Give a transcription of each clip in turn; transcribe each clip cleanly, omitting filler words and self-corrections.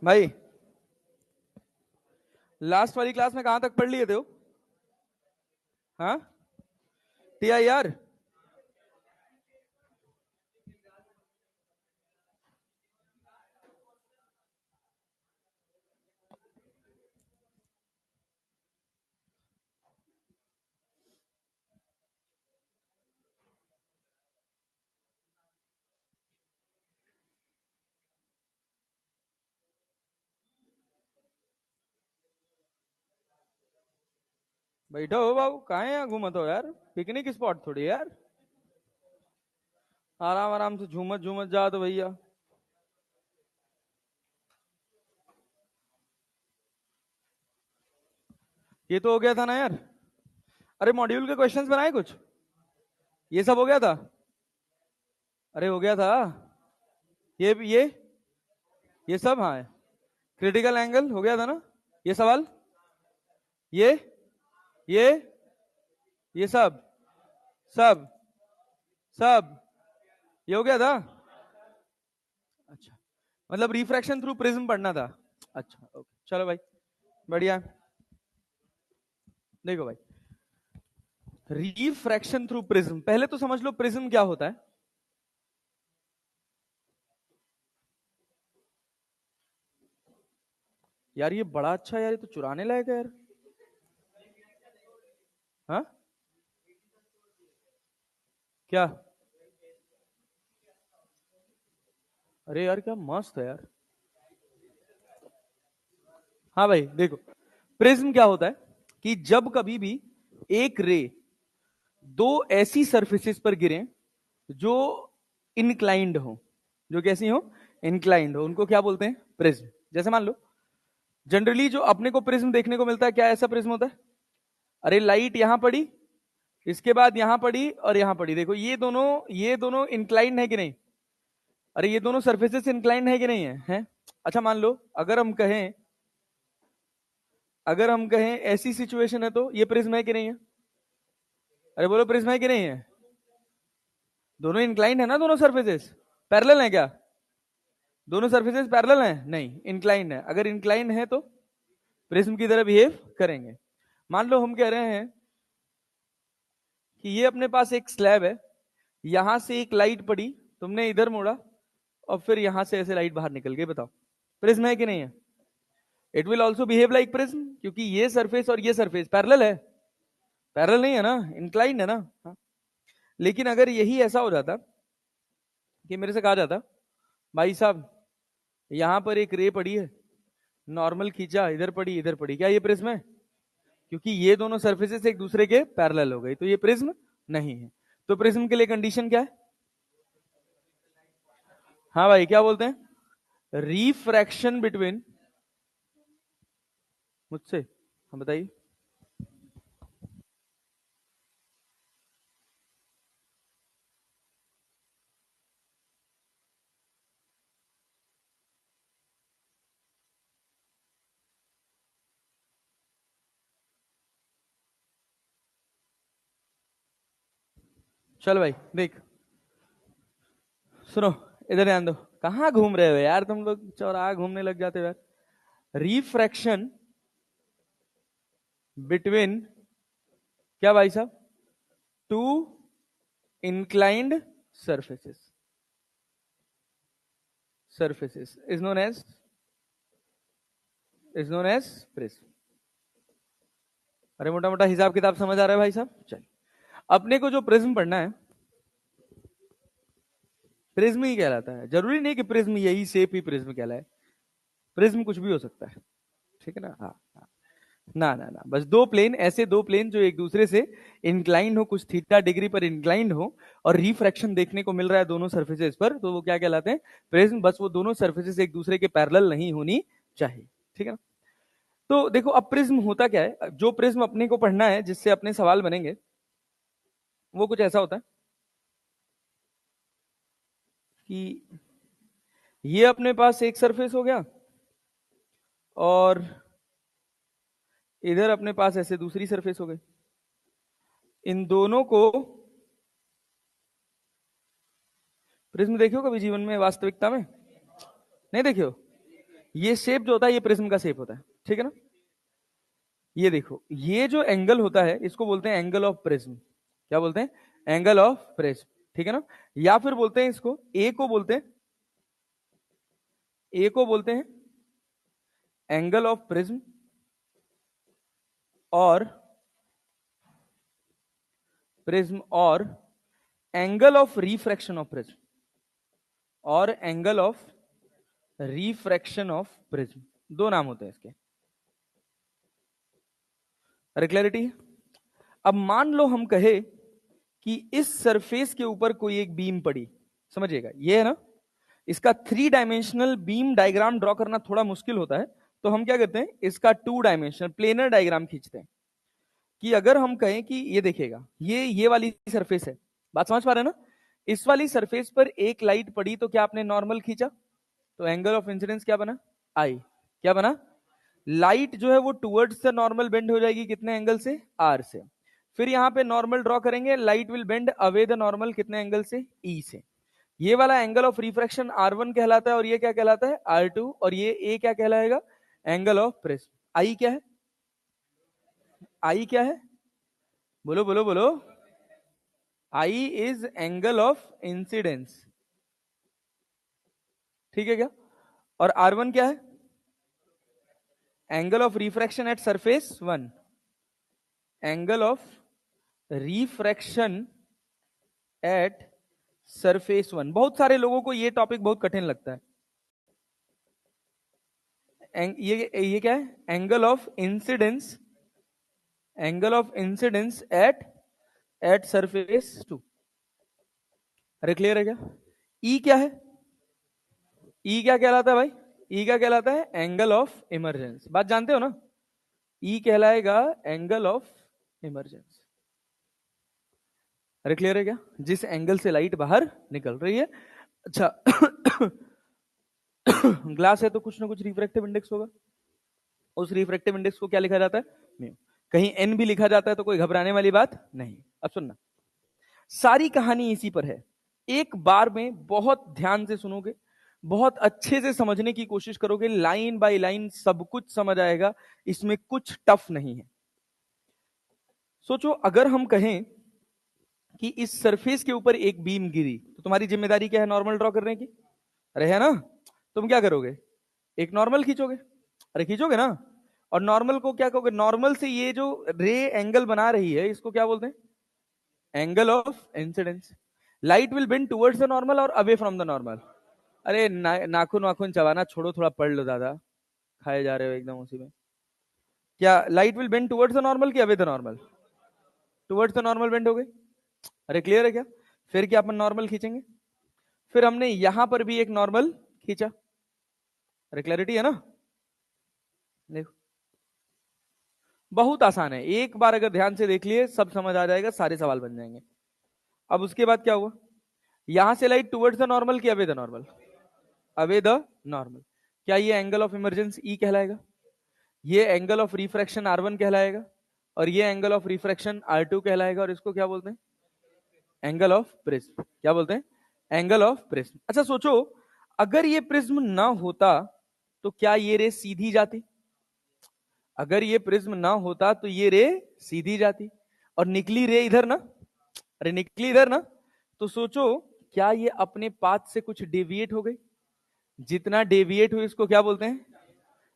भाई लास्ट वाली क्लास में कहां तक पढ़ लिए थे हो? हाँ, TIR। बैठो हो बाबू, कहाँ है यहाँ घूमत हो यार? पिकनिक स्पॉट थोड़ी है यार। आराम आराम से झूमत झूमत जा तो भैया। ये तो हो गया था ना यार। अरे मॉड्यूल के क्वेश्चंस बनाए कुछ? ये सब हो गया था? अरे हो गया था। ये सब, हाँ। क्रिटिकल एंगल हो गया था ना? ये सवाल, ये ये ये सब, सब सब ये हो गया था। अच्छा, मतलब रिफ्रैक्शन थ्रू प्रिज्म पढ़ना था। अच्छा ओके, चलो भाई, बढ़िया। देखो भाई, रिफ्रैक्शन थ्रू प्रिज्म, पहले तो समझ लो प्रिज्म क्या होता है। यार ये बड़ा अच्छा, यार ये तो चुराने लायक है यार। हाँ, क्या? अरे यार क्या मस्त है यार। हाँ भाई देखो, प्रिज्म क्या होता है कि जब कभी भी एक रे दो ऐसी सरफेसेस पर गिरे जो इनक्लाइंड हो, जो कैसी हो? इंक्लाइंड हो, उनको क्या बोलते हैं? प्रिज्म। जैसे मान लो, जनरली जो अपने को प्रिज्म देखने को मिलता है, क्या ऐसा प्रिज्म होता है? अरे लाइट यहां पड़ी, इसके बाद यहां पड़ी और यहां पड़ी, देखो ये दोनों इंक्लाइंड है कि नहीं? अरे ये दोनों सरफेसेस इंक्लाइंड है कि नहीं है? अच्छा मान लो, अगर हम कहें ऐसी सिचुएशन है, तो ये प्रिज्म है कि नहीं है? अरे बोलो, प्रिज्म है कि नहीं है? दोनों इंक्लाइंड है ना, दोनों सरफेसेस पैरेलल है क्या? दोनों सरफेसेस पैरेलल हैं? नहीं, इंक्लाइंड है। अगर इंक्लाइंड है तो प्रिज्म की तरह बिहेव करेंगे। मान लो हम कह रहे हैं कि ये अपने पास एक स्लैब है, यहां से एक लाइट पड़ी, तुमने इधर मोड़ा और फिर यहां से ऐसे लाइट बाहर निकल गई, बताओ प्रिज्म है कि नहीं है? It will also behave like prism, क्योंकि ये सरफेस और ये सरफेस पैरेलल है। पैरेलल नहीं है ना, इंक्लाइंड है ना। हाँ। लेकिन अगर यही ऐसा हो जाता कि मेरे से कहा जाता, भाई साहब यहां पर एक रे पड़ी है, नॉर्मल खींचा, इधर पड़ी, क्या ये प्रिज्म है? क्योंकि ये दोनों सरफेसेस एक दूसरे के पैरेलल हो गई, तो ये प्रिज्म नहीं है। तो प्रिज्म के लिए कंडीशन क्या है? हाँ भाई, क्या बोलते हैं? रिफ्रैक्शन बिटवीन, मुझसे, हम बताइए। चल भाई देख, सुनो, इधर ध्यान दो। कहाँ घूम रहे हो यार तुम लोग, चौराहा घूमने लग जाते हो यार। रिफ्रैक्शन बिटवीन, क्या भाई साहब? Two inclined surfaces, is known as prism। अरे मोटा मोटा हिसाब किताब समझ आ रहा है भाई साहब? चलिए, अपने को जो प्रिज्म पढ़ना है, प्रिज्म ही कहलाता है। जरूरी नहीं कि प्रिज्म यही शेप ही प्रिज्म कहलाए, प्रिज्म कुछ भी हो सकता है। ठीक है ना? हाँ हाँ। ना ना ना, बस दो प्लेन, ऐसे दो प्लेन जो एक दूसरे से इंक्लाइंड हो, कुछ थीटा डिग्री पर इंक्लाइंड हो, और रिफ्रैक्शन देखने को मिल रहा है दोनों सर्फेसेस पर, तो वो क्या कहलाते हैं? प्रिज्म। बस वो दोनों सर्फेसेस एक दूसरे के पैरेलल नहीं होनी चाहिए। ठीक है ना? तो देखो, अब प्रिज्म होता क्या है, जो प्रिज्म अपने को पढ़ना है, जिससे अपने सवाल बनेंगे, वो कुछ ऐसा होता है कि ये अपने पास एक सरफेस हो गया, और इधर अपने पास ऐसे दूसरी सरफेस हो गई। इन दोनों को प्रिज्म देखियो कभी जीवन में, वास्तविकता में नहीं देखियो? ये शेप जो होता है ये प्रिज्म का शेप होता है, ठीक है ना। ये देखो, ये जो एंगल होता है इसको बोलते हैं एंगल ऑफ प्रिज्म। क्या बोलते हैं? एंगल ऑफ प्रिज्म, ठीक है ना। या फिर बोलते हैं इसको, ए को बोलते हैं, ए को बोलते हैं एंगल ऑफ प्रिज्म और प्रिज्म, और angle of refraction of prism, और angle of refraction of prism. दो नाम होते हैं इसके। अरे क्लैरिटी है? अब मान लो हम कहे कि इस सरफेस के ऊपर कोई एक बीम पड़ी, समझिएगा ये है ना, इसका 3 डायमेंशनल बीम डायग्राम ड्रॉ करना थोड़ा मुश्किल होता है, तो हम क्या करते हैं, इसका 2 डायमेंशनल प्लेनर डायग्राम खींचते हैं। कि अगर हम कहें कि ये देखिएगा, ये वाली सरफेस है, बात समझ पा रहे हैं ना। इस वाली सरफेस पर एक लाइट पड़ी तो क्या आपने नॉर्मल खींचा, तो एंगल ऑफ इंसिडेंस क्या बना, आई। क्या बना? लाइट जो है वो टुवर्ड्स द नॉर्मल बेंड हो जाएगी, कितने एंगल से, आर से। फिर यहां पे नॉर्मल ड्रॉ करेंगे, light will bend away the normal, कितने एंगल से, ई से। ये वाला एंगल ऑफ रिफ्रैक्शन R1 कहलाता है, और ये क्या कहलाता है, R2, और ये ए क्या कहलाएगा, एंगल ऑफ प्रिज्म। आई क्या है, आई क्या है, बोलो बोलो बोलो। I is angle of incidence, ठीक है क्या। और R1 क्या है, angle of refraction at surface 1, angle of refraction at surface 1। बहुत सारे लोगों को ये टॉपिक बहुत कठिन लगता है। ये क्या है, angle of incidence, angle of incidence at surface 2। अरे क्लियर है क्या। ई क्या है, ई क्या कहलाता है भाई, ई क्या कहलाता है, एंगल ऑफ इमरजेंस। बात जानते हो ना, ई कहलाएगा एंगल ऑफ इमरजेंस। अरे क्लियर है क्या, जिस एंगल से लाइट बाहर निकल रही है। अच्छा ग्लास है तो कुछ ना कुछ रिफ्रैक्टिव इंडेक्स होगा, उस रिफ्रैक्टिव इंडेक्स को क्या लिखा जाता है, म्यू। कहीं एन भी लिखा जाता है तो कोई घबराने वाली बात नहीं। अब सुनना, सारी कहानी इसी पर है। एक बार में बहुत ध्यान से सुनोगे, बहुत अच्छे से समझने की कोशिश करोगे, लाइन बाय लाइन सब कुछ समझ आएगा, इसमें कुछ टफ नहीं है। सोचो अगर हम कहें कि इस सरफेस के ऊपर एक बीम गिरी, तो तुम्हारी जिम्मेदारी क्या है, नॉर्मल ड्रॉ करने की। अरे है ना, तुम क्या करोगे, एक नॉर्मल खींचोगे। अरे खींचोगे ना, और नॉर्मल को क्या कहोगे, नॉर्मल से ये जो रे एंगल बना रही है इसको क्या बोलते हैं, angle of incidence. Light will bend towards the normal और अवे फ्रॉम द नॉर्मल। अरे नाखून वाखून चबाना छोड़ो, थोड़ा पढ़ लो दादा, खाए जा रहे हो एकदम उसी में। क्या light will bend towards the normal कि away the normal, towards the normal bend हो गई। अरे क्लियर है क्या। फिर क्या अपन नॉर्मल खींचेंगे, फिर हमने यहां पर भी एक नॉर्मल खींचा। अरे क्लैरिटी है ना। देखो बहुत आसान है, एक बार अगर ध्यान से देख लिए सब समझ आ जाएगा, सारे सवाल बन जाएंगे। अब उसके बाद क्या हुआ, यहां से लाइट टुवर्ड्स द नॉर्मल कि away the normal, away the normal. क्या ये एंगल ऑफ इमरजेंस ई कहलाएगा, ये एंगल ऑफ रिफ्रैक्शन R1 कहलाएगा, और ये एंगल ऑफ रिफ्रैक्शन R2 कहलाएगा, और इसको क्या बोलते हैं, एंगल ऑफ प्रिज्म। क्या बोलते हैं, एंगल ऑफ प्रिज्म। अच्छा सोचो, अगर ये प्रिज्म ना होता तो क्या ये रे सीधी जाती, अगर ये प्रिज्म ना होता तो ये रे सीधी जाती, और निकली रे इधर ना, अरे निकली इधर ना। तो सोचो क्या ये अपने पाथ से कुछ डेविएट हो गई, जितना डेविएट हुई इसको क्या बोलते हैं,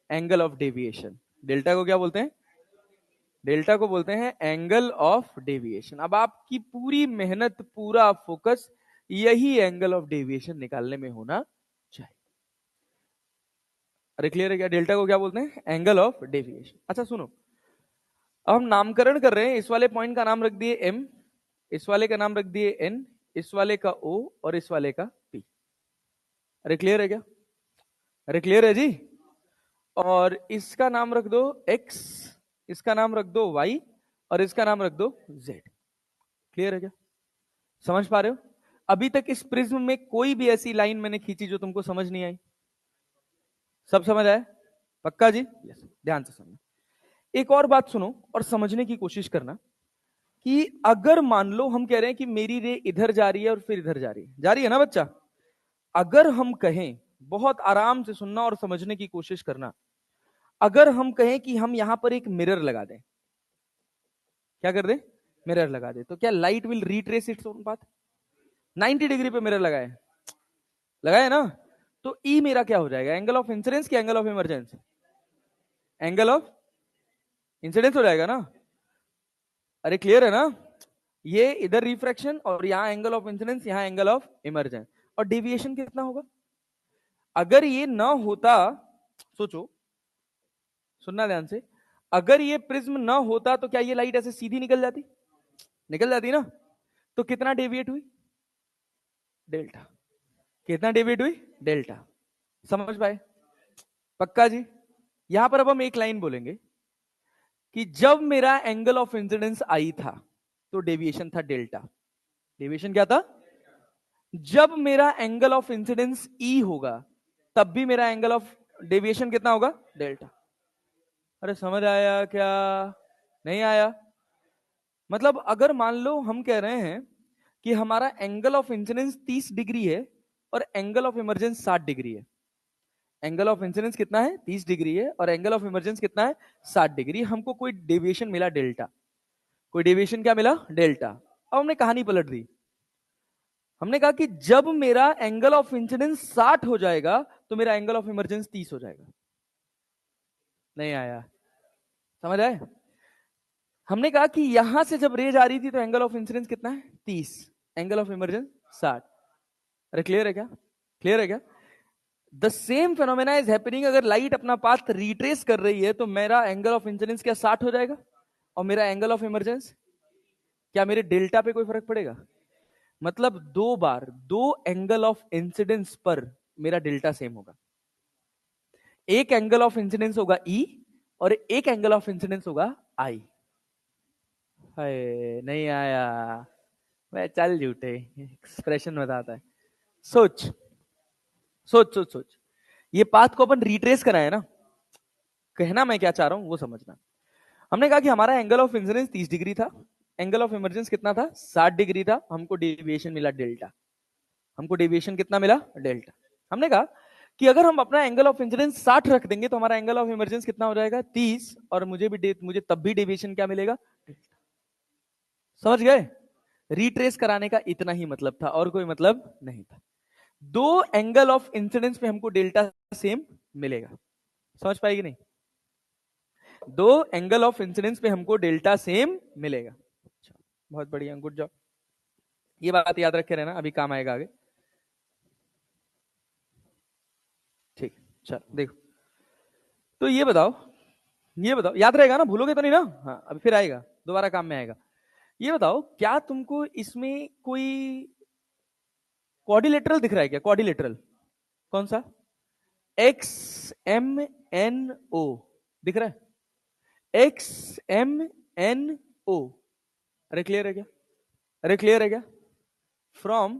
एंगल ऑफ डेविएशन। डेल्टा को क्या बोलते हैं, डेल्टा को बोलते हैं एंगल ऑफ डेविएशन। अब आपकी पूरी मेहनत, पूरा फोकस यही एंगल ऑफ डेविएशन निकालने में होना चाहिए। अरे क्लियर है क्या, डेल्टा को क्या बोलते हैं, एंगल ऑफ डेविएशन। अच्छा सुनो, अब हम नामकरण कर रहे हैं, इस वाले पॉइंट का नाम रख दिए एम, इस वाले का नाम रख दिए एन, इस वाले का ओ, और इस वाले का पी। अरे क्लियर है क्या, अरे क्लियर है जी। और इसका नाम रख दो एक्स, इसका नाम रख दो वाई, और इसका नाम रख दो जेड। क्लियर है क्या, समझ पा रहे हो। अभी तक इस प्रिज्म में कोई भी ऐसी लाइन मैंने खींची जो तुमको समझ नहीं आई, सब समझ आया, पक्का जी। यस, ध्यान से सुनना। एक और बात सुनो और समझने की कोशिश करना, कि अगर मान लो हम कह रहे हैं कि मेरी रे इधर जा रही है और फिर इधर जा रही है, जा रही है ना बच्चा। अगर हम कहें बहुत आराम से सुनना और समझने की कोशिश करना। अगर हम कहें कि हम यहां पर एक मिरर लगा दें, क्या कर दें? मिरर लगा दे, तो क्या light will retrace its own path? 90 degree पे मिरर लगाए, लगाए ना, तो ई मेरा क्या हो जाएगा? एंगल ऑफ इंसिडेंस कि angle of emergence? Angle of incidence हो जाएगा ना। अरे क्लियर है ना? ये इधर रिफ्रैक्शन और यहां एंगल ऑफ इंसिडेंस, यहां एंगल ऑफ इमरजेंस। और डेविएशन कितना होगा? अगर ये ना होता, सोचो, सुनना ध्यान से, अगर ये प्रिज्म ना होता तो क्या ये लाइट ऐसे सीधी निकल जाती? निकल जाती ना। तो कितना डेविएट हुई? डेल्टा। कितना डेविएट हुई? डेल्टा। समझ पाए? पक्का जी? यहां पर अब हम एक लाइन बोलेंगे कि जब मेरा एंगल ऑफ इंसिडेंस आई था तो डेविएशन था डेल्टा। डेविएशन क्या था? जब मेरा एंगल ऑफ इंसिडेंस ई होगा तब भी मेरा एंगल ऑफ डेविएशन कितना होगा? डेल्टा। अरे समझ आया क्या? नहीं आया? मतलब अगर मान लो हम कह रहे हैं कि हमारा एंगल ऑफ इंसिडेंस 30 डिग्री है और एंगल ऑफ इमरजेंस 60 डिग्री है। एंगल ऑफ इंसिडेंस कितना है? 30 डिग्री है और एंगल ऑफ इमरजेंस कितना है? 60 डिग्री। हमको कोई डेविएशन मिला डेल्टा। कोई डेविएशन क्या मिला? डेल्टा। अब हमने कहानी पलट दी। हमने कहा कि जब मेरा एंगल ऑफ इंसिडेंस 60 हो जाएगा तो मेरा एंगल ऑफ इमरजेंस 30 हो जाएगा। नहीं आया? समझ आए? हमने कहा कि यहां से जब रेज आ रही थी तो एंगल ऑफ इंसिडेंस कितना है? 30। Angle of emergence 60। अरे क्लियर है क्या? क्लियर है क्या? The same phenomena is happening. अगर लाइट अपना पाथ रिट्रेस कर रही है तो मेरा एंगल ऑफ इंसिडेंस क्या 60 हो जाएगा? और मेरा एंगल ऑफ इमरजेंस क्या? मेरे डेल्टा पे कोई फर्क पड़ेगा? मतलब दो बार दो एंगल ऑफ इंसिडेंस पर मेरा डेल्टा सेम होगा। एक एंगल ऑफ इंसिडेंस होगा ई और एक एंगल ऑफ इंसिडेंस होगा आई। हाय नहीं आया? मैं चल झूठे, एक्सप्रेशन बताता है। सोच सोच सोच सोच, ये पाथ को अपन रिट्रेस कराए ना। कहना मैं क्या चाह रहा हूं वो समझना। हमने कहा कि हमारा एंगल ऑफ इंसिडेंस 30 डिग्री था, एंगल ऑफ इमरजेंस कितना था? 60 डिग्री था। हमको डेविएशन मिला डेल्टा। हमको डेविएशन कितना मिला? डेल्टा। हमने कहा कि अगर हम अपना एंगल ऑफ इंसिडेंस 60 रख देंगे तो हमारा एंगल ऑफ इमरजेंस कितना हो जाएगा? 30। और मुझे तब भी डेविएशन क्या मिलेगा? समझ गए? रिट्रेस कराने का इतना ही मतलब था और कोई मतलब नहीं था। दो एंगल ऑफ इंसिडेंस पे हमको डेल्टा सेम मिलेगा। समझ पाएगी नहीं? दो एंगल ऑफ इंसिडेंस पे हमको डेल्टा सेम मिलेगा। अच्छा, बहुत बढ़िया, गुड जॉब। ये बात याद रखे रहना, अभी काम आएगा आगे। ठीक, चल देखो। तो ये बताओ, ये बताओ, याद रहेगा ना? भूलोगे तो नहीं ना? हाँ, अभी फिर आएगा, दोबारा काम में आएगा। ये बताओ, क्या तुमको इसमें कोई क्वाड्रिलेटरल दिख रहा है क्या? क्वाड्रिलेटरल कौन सा? एक्स एम एन ओ दिख रहा है? X M N O. अरे क्लियर है क्या? अरे क्लियर है क्या? फ्रॉम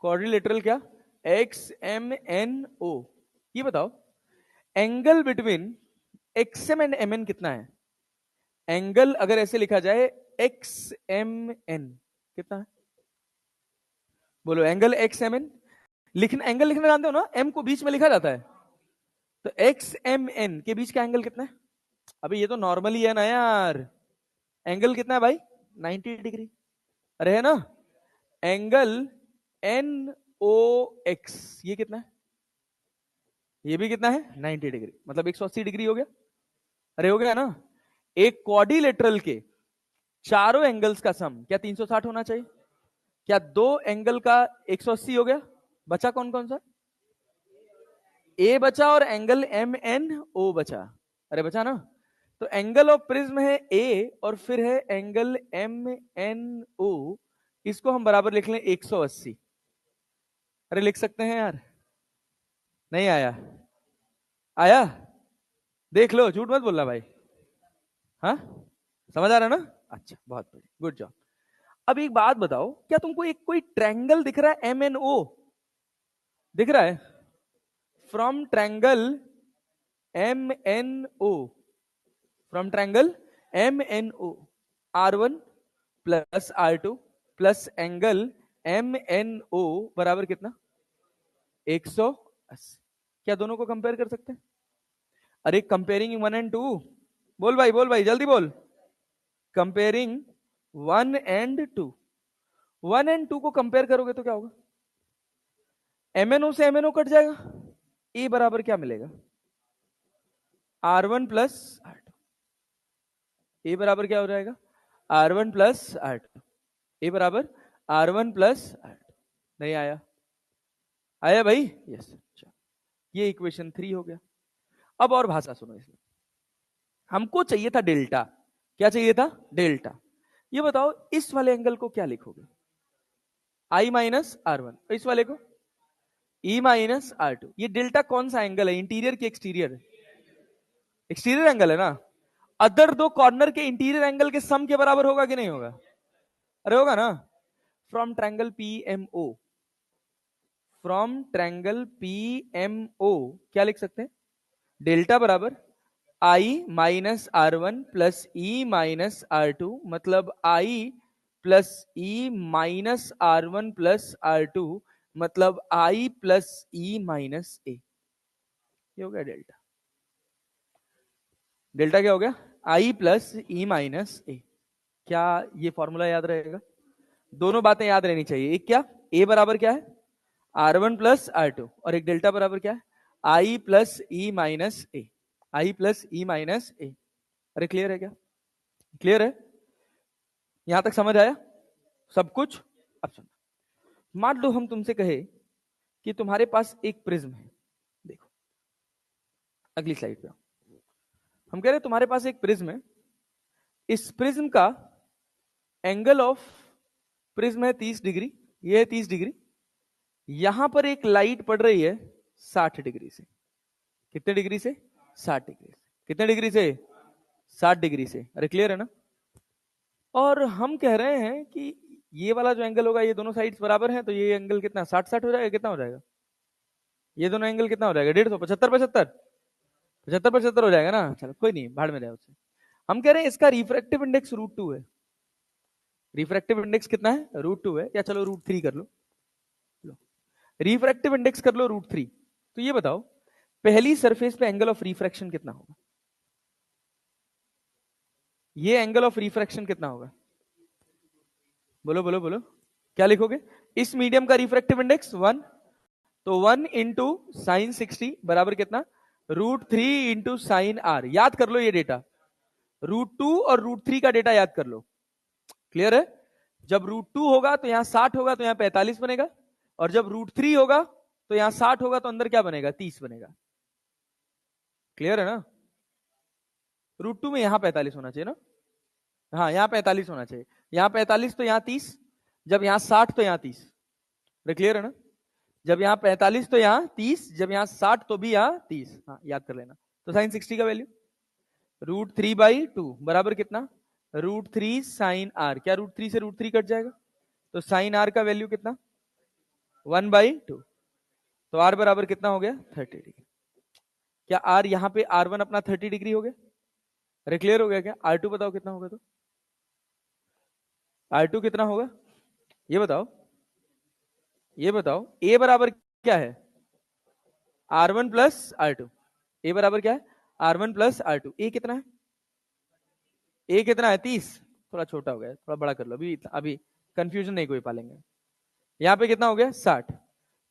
क्वाड्रिलेटरल क्या? X M N O. ये बताओ, angle between X M and M N कितना है? एंगल अगर ऐसे लिखा जाए, एक्स एम एन कितना है? बोलो, एंगल एक्स एम एन। लिखना, एंगल लिखना जानते हो ना? एम को बीच में लिखा जाता है। तो एक्स एम एन के बीच का एंगल कितना है? अभी ये तो नॉर्मली है ना यार। एंगल कितना है भाई? 90 डिग्री। अरे है ना? एंगल एन ओ एक्स ये कितना है? ये भी कितना है? 90 डिग्री। मतलब 180 डिग्री हो गया। अरे हो गया ना? एक क्वाड्रिलेटरल के चारों एंगल्स का सम क्या 360 होना चाहिए? क्या दो एंगल का 180 हो गया? बचा कौन कौन सा? ए बचा और एंगल एम एन ओ बचा। अरे बचा ना? तो एंगल ऑफ प्रिज्म है ए और फिर है एंगल एम एन ओ। इसको हम बराबर लिख लें 180। अरे लिख सकते हैं यार? नहीं आया? आया? देख लो, झूठ मत बोलना भाई। हाँ, समझ आ रहा है ना? अच्छा, बहुत बढ़िया, गुड जॉब। अब एक बात बताओ, क्या तुमको एक कोई ट्रायंगल दिख रहा है? एम एन ओ दिख रहा है? From triangle M N O, from triangle M N O, R1 plus R2 plus angle MNO बराबर कितना? 180। क्या दोनों को कंपेयर कर सकते हैं? अरे कंपेयरिंग 1 एंड 2, बोल भाई, बोल भाई, जल्दी बोल। कंपेयरिंग 1 एंड 2, 1 एंड 2 को कंपेयर करोगे तो क्या होगा? MNO से MNO कट जाएगा, ए बराबर क्या मिलेगा? R1 plus R2। ए बराबर क्या हो जाएगा? R1 plus R2। ए बराबर R1 प्लस R2। नहीं आया? आया भाई? यस। ये इक्वेशन 3 हो गया। अब और भाषा सुनो इसमें। हमको चाहिए था डेल्टा। क्या चाहिए था? डेल्टा। ये बताओ इस वाले एंगल को क्या लिखोगे? I minus R1। इस वाले को E माइनस R2। ये डेल्टा कौन सा एंगल है? इंटीरियर की एक्सटीरियर? एक्सटीरियर एंगल है ना। अदर दो कॉर्नर के इंटीरियर एंगल के सम के बराबर होगा कि नहीं होगा? अरे होगा ना। From triangle PMO, from triangle PMO क्या लिख सकते हैं? डेल्टा बराबर I minus R1 plus E minus R2, मतलब I plus E minus R1 plus R2, मतलब I plus E minus A। ये हो गया डेल्टा। डेल्टा क्या हो गया? I plus E minus A। क्या ये फॉर्मूला याद रहेगा? दोनों बातें याद रहनी चाहिए। एक क्या? A बराबर क्या है? R1 प्लस R2, और एक डेल्टा बराबर क्या है? I plus E minus A। I plus E minus A। अरे क्लियर है क्या? क्लियर है? यहां तक समझ आया सब कुछ? अब सुन, मान लो हम तुमसे कहे कि तुम्हारे पास एक प्रिज्म है। देखो अगली स्लाइड पे। हम कह रहे हैं तुम्हारे पास एक प्रिज्म है। इस प्रिज्म का एंगल ऑफ प्रिज्म है 30 डिग्री, ये है 30 डिग्री। यहां पर एक लाइट पड़ रही है 60 डिग्री से। कितने डिग्री से? 60 डिग्री से। कितने डिग्री से? 60 डिग्री से। अरे क्लियर है ना। और हम कह रहे हैं कि ये वाला जो एंगल होगा, ये दोनों साइड्स बराबर हैं, तो ये एंगल कितना? 60 60 हो जाएगा। कितना हो जाएगा? ये दोनों एंगल कितना हो जाएगा? 150, 75 75, 75 75 हो जाएगा ना। चलो कोई नहीं, भाड़ में जाए उससे। हम कह रहे हैं इसका रिफ्रैक्टिव इंडेक्स √2 है। रिफ्रैक्टिव इंडेक्स कितना है? √2 है। या चलो √3 कर लो। रिफ्रैक्टिव इंडेक्स कर लो √3। तो ये बताओ पहली सरफेस पे एंगल ऑफ रिफ्रैक्शन कितना होगा? ये एंगल ऑफ रिफ्रैक्शन कितना होगा? बोलो बोलो बोलो। क्या लिखोगे? इस मीडियम का रिफ्रैक्टिव इंडेक्स 1, तो 1 इंटू साइन 60 बराबर कितना? √3 इंटू साइन R। याद कर लो ये डेटा। √2 और √3 का डेटा याद कर लो। क्लियर है? जब √2 होगा तो यहां 60 होगा, तो यहां 45 बनेगा। और जब √3 होगा तो यहां 60 होगा, तो अंदर क्या बनेगा? 30 बनेगा। क्लियर है ना। √2 में यहां 45 होना चाहिए ना। हाँ यहां 45 होना चाहिए। यहां 45 तो यहां 30। जब यहां 60 तो यहां 30। क्लियर है ना। जब यहां 45 तो यहां 30, जब यहां 60 तो भी यहां 30। हाँ याद कर लेना। तो साइन 60 का वैल्यू √3/2 बराबर कितना? √3 साइन R। क्या √3 से √3 कट जाएगा? तो साइन R का वैल्यू कितना? 1/2। तो R बराबर कितना हो गया? 30 डिग्री। क्या R यहां पे R1 अपना 30 डिग्री हो गया? अरे क्लियर हो गया क्या? R2 बताओ कितना होगा? तो R2 कितना होगा? ये बताओ, ये बताओ। A बराबर क्या है? R1 plus R2। A बराबर क्या है? R1 plus R2। A कितना है? A कितना है? 30। थोड़ा छोटा हो गया, थोड़ा बड़ा कर लो। अभी अभी कंफ्यूजन नहीं कोई पालेंगे। यहाँ पे कितना हो गया? 60।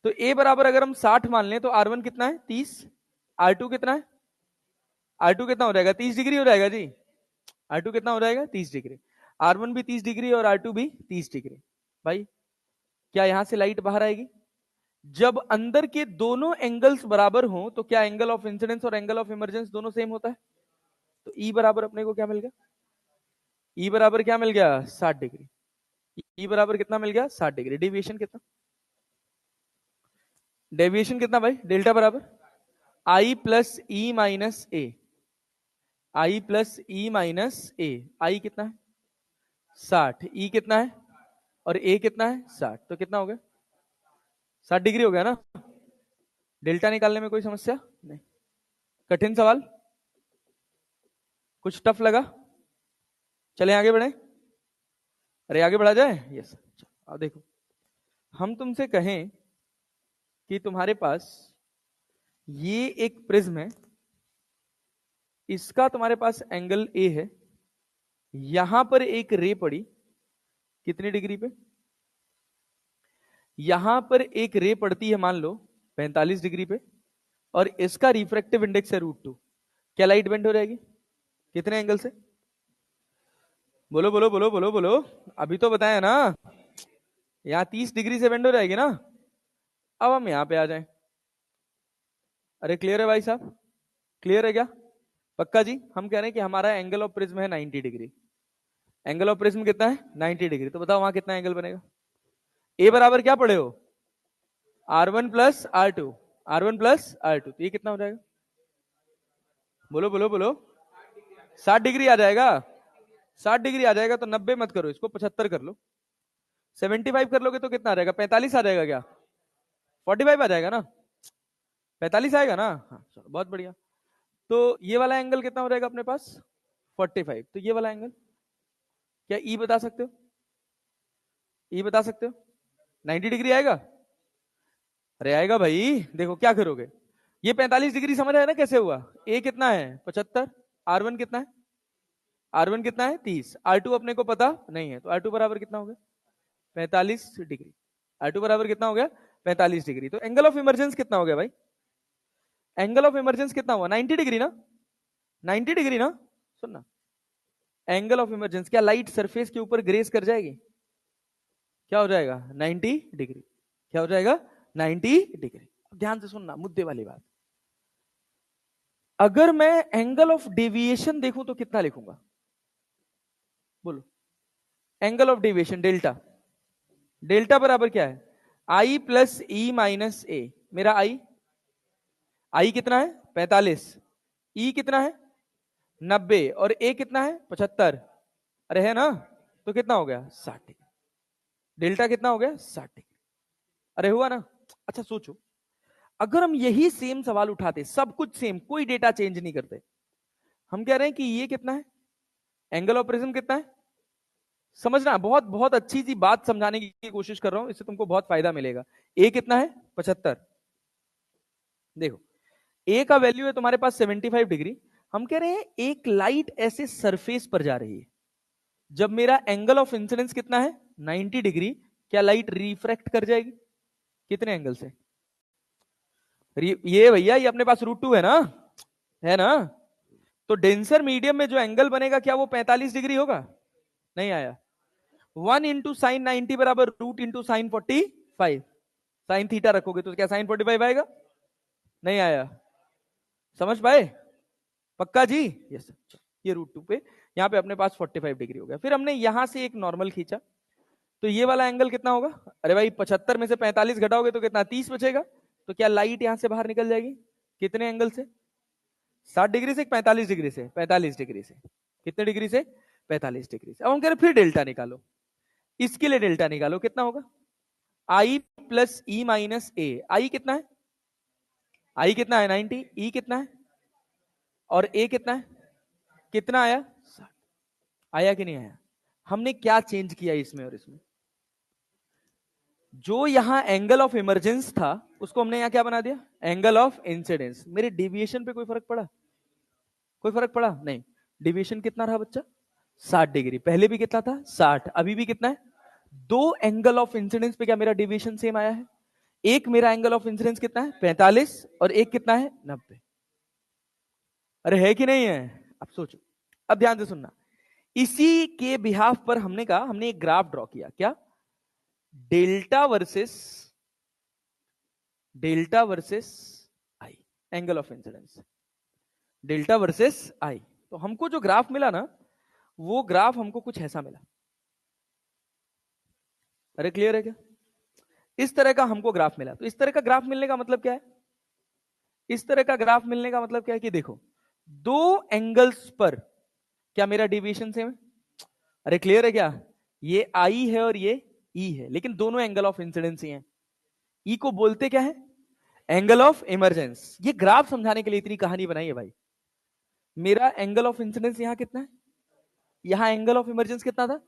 तो A बराबर अगर हम 60 मान लें तो R1 कितना है? 30। R2 कितना है? R2 कितना हो जाएगा? 30 डिग्री हो जाएगा जी। R2 कितना हो जाएगा? 30 डिग्री। R1 भी 30 डिग्री और R2 भी 30 डिग्री। भाई क्या यहां से लाइट बाहर आएगी? जब अंदर के दोनों एंगल्स बराबर हो तो क्या एंगल ऑफ इंसिडेंस और एंगल ऑफ इमरजेंस दोनों सेम होता है? तो E बराबर अपने को क्या मिल गया? E बराबर क्या मिल गया? 60 डिग्री। E बराबर कितना मिल गया? 60 डिग्री। डेविएशन कितना? डेविएशन कितना भाई? डेल्टा बराबर I plus E minus A. I plus E minus A. I कितना है? 60। E कितना है? और A कितना है? 60। तो कितना हो गया? 60 डिग्री हो गया ना। डेल्टा निकालने में कोई समस्या नहीं। कठिन सवाल? कुछ टफ लगा? चले आगे बढ़े। अरे आगे बढ़ा जाए। यस। अब देखो हम तुमसे कहें कि तुम्हारे पास ये एक प्रिज्म है, इसका तुम्हारे पास एंगल ए है, यहां पर एक रे पड़ी कितनी डिग्री पे, यहां पर एक रे पड़ती है मान लो 45 डिग्री पे, और इसका रिफ्रैक्टिव इंडेक्स है √2, क्या लाइट बेंड हो जाएगी कितने एंगल से? बोलो बोलो बोलो बोलो बोलो, अभी तो बताया ना, यहां 30 डिग्री से बेंड हो जाएगी ना। अब हम यहां पे आ जाएं। अरे क्लियर है भाई साहब, क्लियर है क्या? पक्का जी? हम कह रहे हैं कि हमारा एंगल ऑफ प्रिज्म है 90 डिग्री। एंगल ऑफ प्रिज्म कितना है? 90 डिग्री। तो बताओ वहां कितना एंगल बनेगा? ए बराबर क्या पढ़े हो? R1 plus R2, R1 plus R2, तो ये कितना हो जाएगा? बोलो बोलो बोलो। 60 डिग्री आ जाएगा। 60 डिग्री आ जाएगा तो 90 मत करो, इसको 75 कर लो। 75 कर लोगे तो कितना आ जाएगा? 45 आ जाएगा क्या? 45 आ जाएगा ना? 45 आएगा ना? हाँ चलो बहुत बढ़िया। तो ये वाला एंगल कितना हो जाएगा अपने पास? 45। तो ये वाला एंगल क्या ई बता सकते हो? ई बता सकते हो? 90 डिग्री आएगा? अरे आएगा भाई, देखो क्या करोगे। ये 45 डिग्री समझ आया ना कैसे हुआ? ए कितना है? 75। R1 कितना है? R1 कितना है? 30। R2 अपने को पता नहीं है, तो R2 बराबर कितना हो गया? 45 डिग्री। R2 बराबर कितना हो गया? 45 डिग्री। तो एंगल ऑफ इमरजेंस कितना हो गया भाई? एंगल ऑफ इमरजेंस कितना हुआ? 90 डिग्री ना? 90 डिग्री ना? सुनना, एंगल ऑफ इमरजेंस, क्या लाइट सरफेस के ऊपर ग्रेस कर जाएगी? क्या हो जाएगा? 90 डिग्री। क्या हो जाएगा? 90 डिग्री। ध्यान से सुनना, मुद्दे वाली बात। अगर मैं एंगल ऑफ डेविएशन देखूं तो कितना लिखूंगा? बोलो। Angle of deviation delta, delta बराबर क्या है? आई प्लस ई माइनस ए। मेरा आई कितना है? 45। ई कितना है? 90। और ए कितना है? 75। अरे है ना? तो कितना हो गया? 60। डेल्टा कितना हो गया? 60। अरे हुआ ना? अच्छा सोचो, अगर हम यही सेम सवाल उठाते, सब कुछ सेम, कोई डेटा चेंज नहीं करते, हम कह रहे हैं कि ये कितना है, एंगल ऑफ प्रिज्म कितना है? समझना, बहुत बहुत अच्छी सी बात समझाने की कोशिश कर रहा हूं, इससे तुमको बहुत फायदा मिलेगा। ए कितना है? 75। देखो, ए का वैल्यू है तुम्हारे पास 75 डिग्री। हम कह रहे हैं एक लाइट ऐसे सरफेस पर जा रही है, जब मेरा एंगल ऑफ इंसिडेंस कितना है? 90 डिग्री, क्या लाइट रिफ्रैक्ट कर जाएगी कितने एंगल से? ये भैया, ये अपने पास √2 है ना? है ना? तो डेंसर मीडियम में जो एंगल बनेगा क्या वो 45 डिग्री होगा? नहीं आया। 1 इंटू साइन 90 बराबर root into sine 45। Sine theta रखोगे तो क्या साइन 45 आएगा? नहीं आया। समझ पाए? पक्का जी? यस। ये √2 पे, यहाँ पे अपने पास 45 डिग्री हो गया। फिर हमने यहां से एक नॉर्मल खींचा, तो ये वाला एंगल कितना होगा? अरे भाई 75 में से 45 घटाओगे तो कितना? 30 बचेगा। तो क्या लाइट यहां से बाहर निकल जाएगी कितने एंगल से? 60 डिग्री से? 45 डिग्री से? 45 डिग्री से। कितने डिग्री से? 45 डिग्री से। अब हम कह रहे फिर डेल्टा निकालो, इसके लिए डेल्टा निकालो, कितना होगा? आई plus E minus A. I कितना है? आई कितना है? 90। ई कितना है? और ए कितना है? कितना आया? 60। आया कि नहीं आया? हमने क्या चेंज किया इसमें और इसमें? जो यहां एंगल ऑफ इमरजेंस था उसको हमने यहां क्या बना दिया? Angle of incidence. मेरे डेविएशन पे कोई फर्क पड़ा? कोई फर्क पड़ा नहीं। डेविएशन कितना रहा बच्चा? 60 डिग्री। पहले भी कितना था? 60। अभी भी कितना है? दो एंगल ऑफ इंसिडेंस पे क्या मेरा डेविएशन सेम आया है? एक मेरा एंगल ऑफ इंसिडेंस कितना है? 45। और एक कितना है? 90। अरे है कि नहीं है? अब सोचो, अब ध्यान से सुनना। इसी के बिहाफ पर हमने कहा, हमने एक ग्राफ ड्रॉ किया। क्या? Delta versus I, angle of incidence, delta versus I. तो हमको जो ग्राफ मिला ना, वो ग्राफ हमको कुछ ऐसा मिला। अरे क्लियर है क्या? इस तरह का हमको ग्राफ मिला। तो इस तरह का ग्राफ मिलने का मतलब क्या है? इस तरह का ग्राफ मिलने का मतलब क्या है कि देखो, दो एंगल्स पर क्या मेरा डिविएशन सेम है? अरे क्लियर है क्या? ये आई है और ये ई है, लेकिन दोनों एंगल ऑफ इंसिडेंस ही हैं। ई को बोलते क्या है? Angle of emergence. ये ग्राफ समझाने के लिए इतनी कहानी बनाई है भाई। मेरा एंगल ऑफ इंसिडेंस यहां कितना है, यहां एंगल ऑफ इमरजेंस कितना था,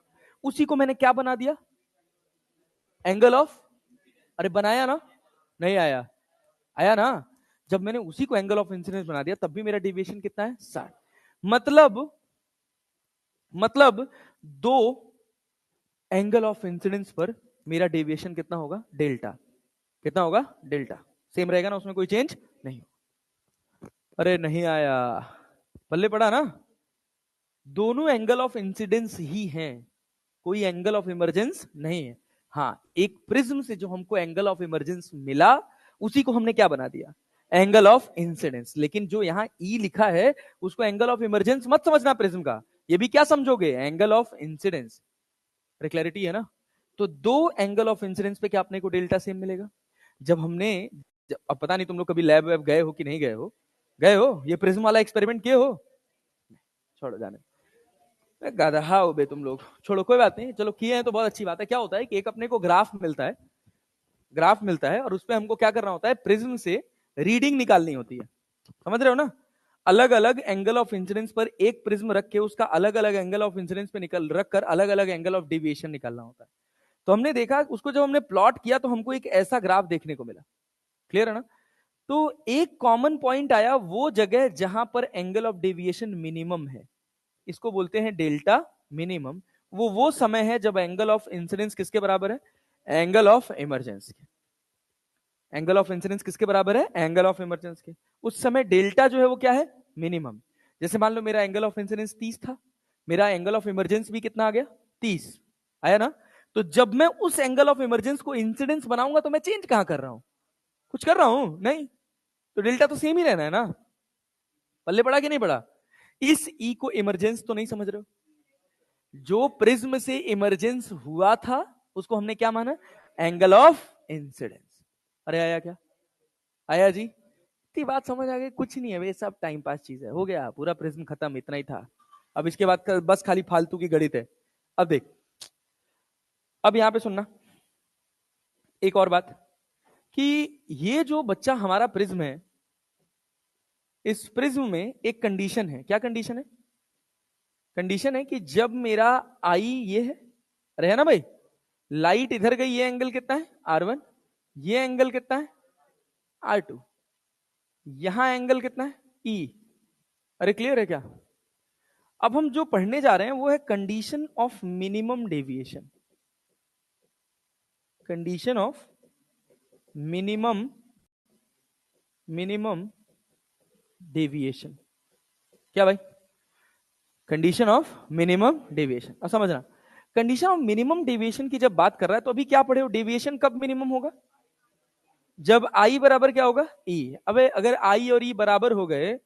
उसी को मैंने क्या बना दिया? एंगल ऑफ अरे बनाया ना, नहीं आया, आया ना। जब मैंने उसी को एंगल ऑफ इंसिडेंस बना दिया तब भी मेरा डेविएशन कितना है, 60। मतलब दो एंगल ऑफ इंसिडेंस पर मेरा डेविएशन कितना होगा, डेल्टा। कितना होगा, डेल्टा। सेम रहेगा ना, उसमें कोई चेंज नहीं। अरे नहीं आया, पल्ले पड़ा ना। दोनों एंगल ऑफ इंसिडेंस ही हैं, कोई एंगल ऑफ इमरजेंस नहीं है। हाँ, एक प्रिज्म से जो हमको एंगल ऑफ इमरजेंस मिला उसी को हमने क्या बना दिया, एंगल ऑफ इंसिडेंस। लेकिन जो यहां ई लिखा है उसको एंगल ऑफ इमरजेंस मत समझना प्रिज्म का, ये भी क्या समझोगे, एंगल ऑफ इंसिडेंस। क्लैरिटी है ना। तो दो एंगल ऑफ इंसिडेंस पे क्या अपने को डेल्टा सेम मिलेगा। जब हमने अब पता नहीं तुम लोग कभी लैब वैब गए हो कि नहीं गए हो, गए हो ये प्रिज्म वाला एक्सपेरिमेंट किए हो, छोड़ो जाने, गधा हो बे तुम लोग, छोड़ो कोई बात नहीं, चलो किए हैं तो बहुत अच्छी बात है। क्या होता है कि एक अपने को ग्राफ मिलता है, ग्राफ मिलता है और उस पर हमको क्या करना होता है, प्रिज्म से रीडिंग निकालनी होती है, समझ रहे हो ना। अलग अलग एंगल ऑफ इंसिडेंस पर एक प्रिज्म रख के उसका अलग अलग एंगल ऑफ इंसिडेंस पे निकल रख कर अलग अलग एंगल ऑफ डेविएशन निकालना होता है। तो हमने देखा उसको, जब हमने प्लॉट किया तो हमको एक ऐसा ग्राफ देखने को मिला, क्लियर है ना। तो एक कॉमन पॉइंट आया, वो जगह जहां पर एंगल ऑफ डेविएशन मिनिमम है, इसको बोलते हैं डेल्टा मिनिमम। वो समय है जब एंगल ऑफ इंसिडेंस किसके बराबर है, एंगल ऑफ इमरजेंस के। एंगल ऑफ इंसिडेंस किसके बराबर है, एंगल ऑफ इमरजेंस के। उस समय डेल्टा जो है वो क्या है, मिनिमम। जैसे मान लो मेरा एंगल ऑफ इंसिडेंस 30 था, मेरा एंगल ऑफ इमरजेंस भी कितना आ गया, 30 आया ना। तो जब मैं उस एंगल ऑफ इमरजेंस को इंसिडेंस बनाऊंगा तो मैं चेंज कहां कर रहा हूं, कुछ कर रहा हूं नहीं, तो डेल्टा तो सेम ही रहना है ना। पल्ले पड़ा कि नहीं पड़ा। इस ई को इमरजेंस तो नहीं समझ रहे हो, जो प्रिज्म से इमरजेंस हुआ था उसको हमने क्या माना, एंगल ऑफ इंसिडेंस। अरे आया क्या, आया जी। इतनी बात समझ आ गई, कुछ नहीं है भाई, सब टाइम पास चीज है, हो गया पूरा प्रिज्म खत्म, इतना ही था। अब इसके बाद बस खाली फालतू की गणित है। अब देख, अब यहां पे सुनना एक और बात, कि ये जो बच्चा हमारा प्रिज्म है, इस प्रिज्म में एक कंडीशन है। क्या कंडीशन है, कंडीशन है कि जब मेरा आई ये है, अरे है ना भाई, लाइट इधर गई, ये एंगल कितना है, R1, ये एंगल कितना है, R2, यहां एंगल कितना है, E। अरे क्लियर है क्या। अब हम जो पढ़ने जा रहे हैं वो है condition of minimum deviation, condition of minimum minimum deviation. क्या भाई, कंडीशन ऑफ मिनिमम डेविएशन। अब समझना, कंडीशन ऑफ मिनिमम डेविएशन की जब बात कर रहा है तो अभी क्या पढ़े हो, डेविएशन कब मिनिमम होगा, जब आई बराबर क्या होगा, ई। अब अगर आई और ई बराबर हो गए,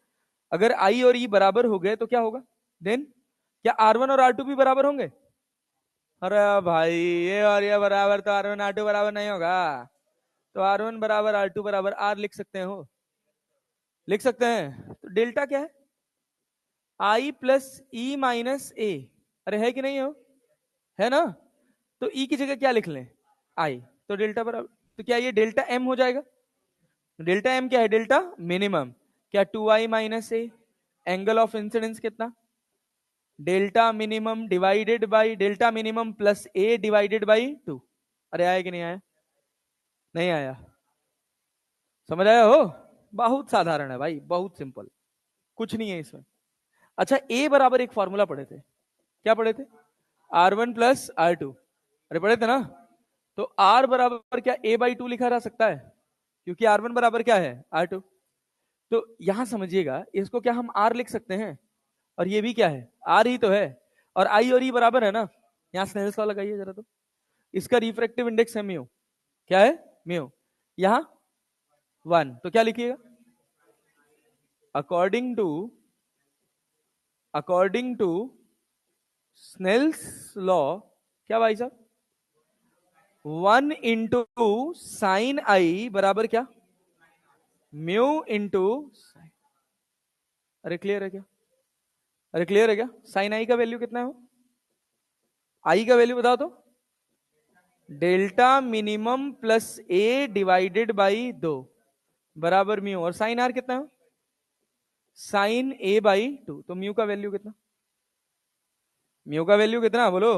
अगर आई और ई बराबर हो गए तो क्या होगा, देन क्या R1 और R2 भी बराबर होंगे। अरे भाई, ये और ये बराबर तो R1 R2 बराबर नहीं होगा, तो R1 बराबर R2 बराबर R लिख सकते हैं, हो लिख सकते हैं। तो डेल्टा क्या है, I प्लस ई माइनस ए। अरे है कि नहीं हो, है ना। तो ई की जगह क्या लिख लें, आई, तो डेल्टा बराबर, तो क्या ये डेल्टा एम हो जाएगा। डेल्टा एम क्या है, डेल्टा मिनिमम। क्या 2i minus A, angle of incidence कितना, delta minimum divided by delta minimum plus A divided by 2। अरे आया कि नहीं आया, नहीं आया, समझ आया हो। बहुत साधारण है भाई, बहुत सिंपल, कुछ नहीं है इसमें। अच्छा, ए बराबर एक फॉर्मूला पढ़े थे, क्या पढ़े थे, R1 प्लस R2, अरे पढ़े थे ना। तो R बराबर क्या A/2 लिखा जा सकता है, क्योंकि R1 बराबर क्या है, R2। तो यहां समझिएगा, इसको क्या हम R लिख सकते हैं, और ये भी क्या है, R ही तो है, और I और E बराबर है ना। यहां स्नेल्स लॉ लगाइए जरा, तो इसका रिफ्रैक्टिव इंडेक्स है म्यू, क्या है, म्यू, यहां 1, तो क्या लिखिएगा, अकॉर्डिंग टू स्नेल्स लॉ, क्या भाई साहब, 1 इंटू साइन आई बराबर क्या, म्यू इंटू, अरे क्लियर है क्या, अरे क्लियर है क्या, साइन आई का वैल्यू कितना है, आई का वैल्यू बताओ तो, delta minimum plus A divided by 2 बराबर म्यू, और साइन आर कितना है, साइन A/2, तो म्यू का वैल्यू कितना, म्यू का वैल्यू कितना बोलो,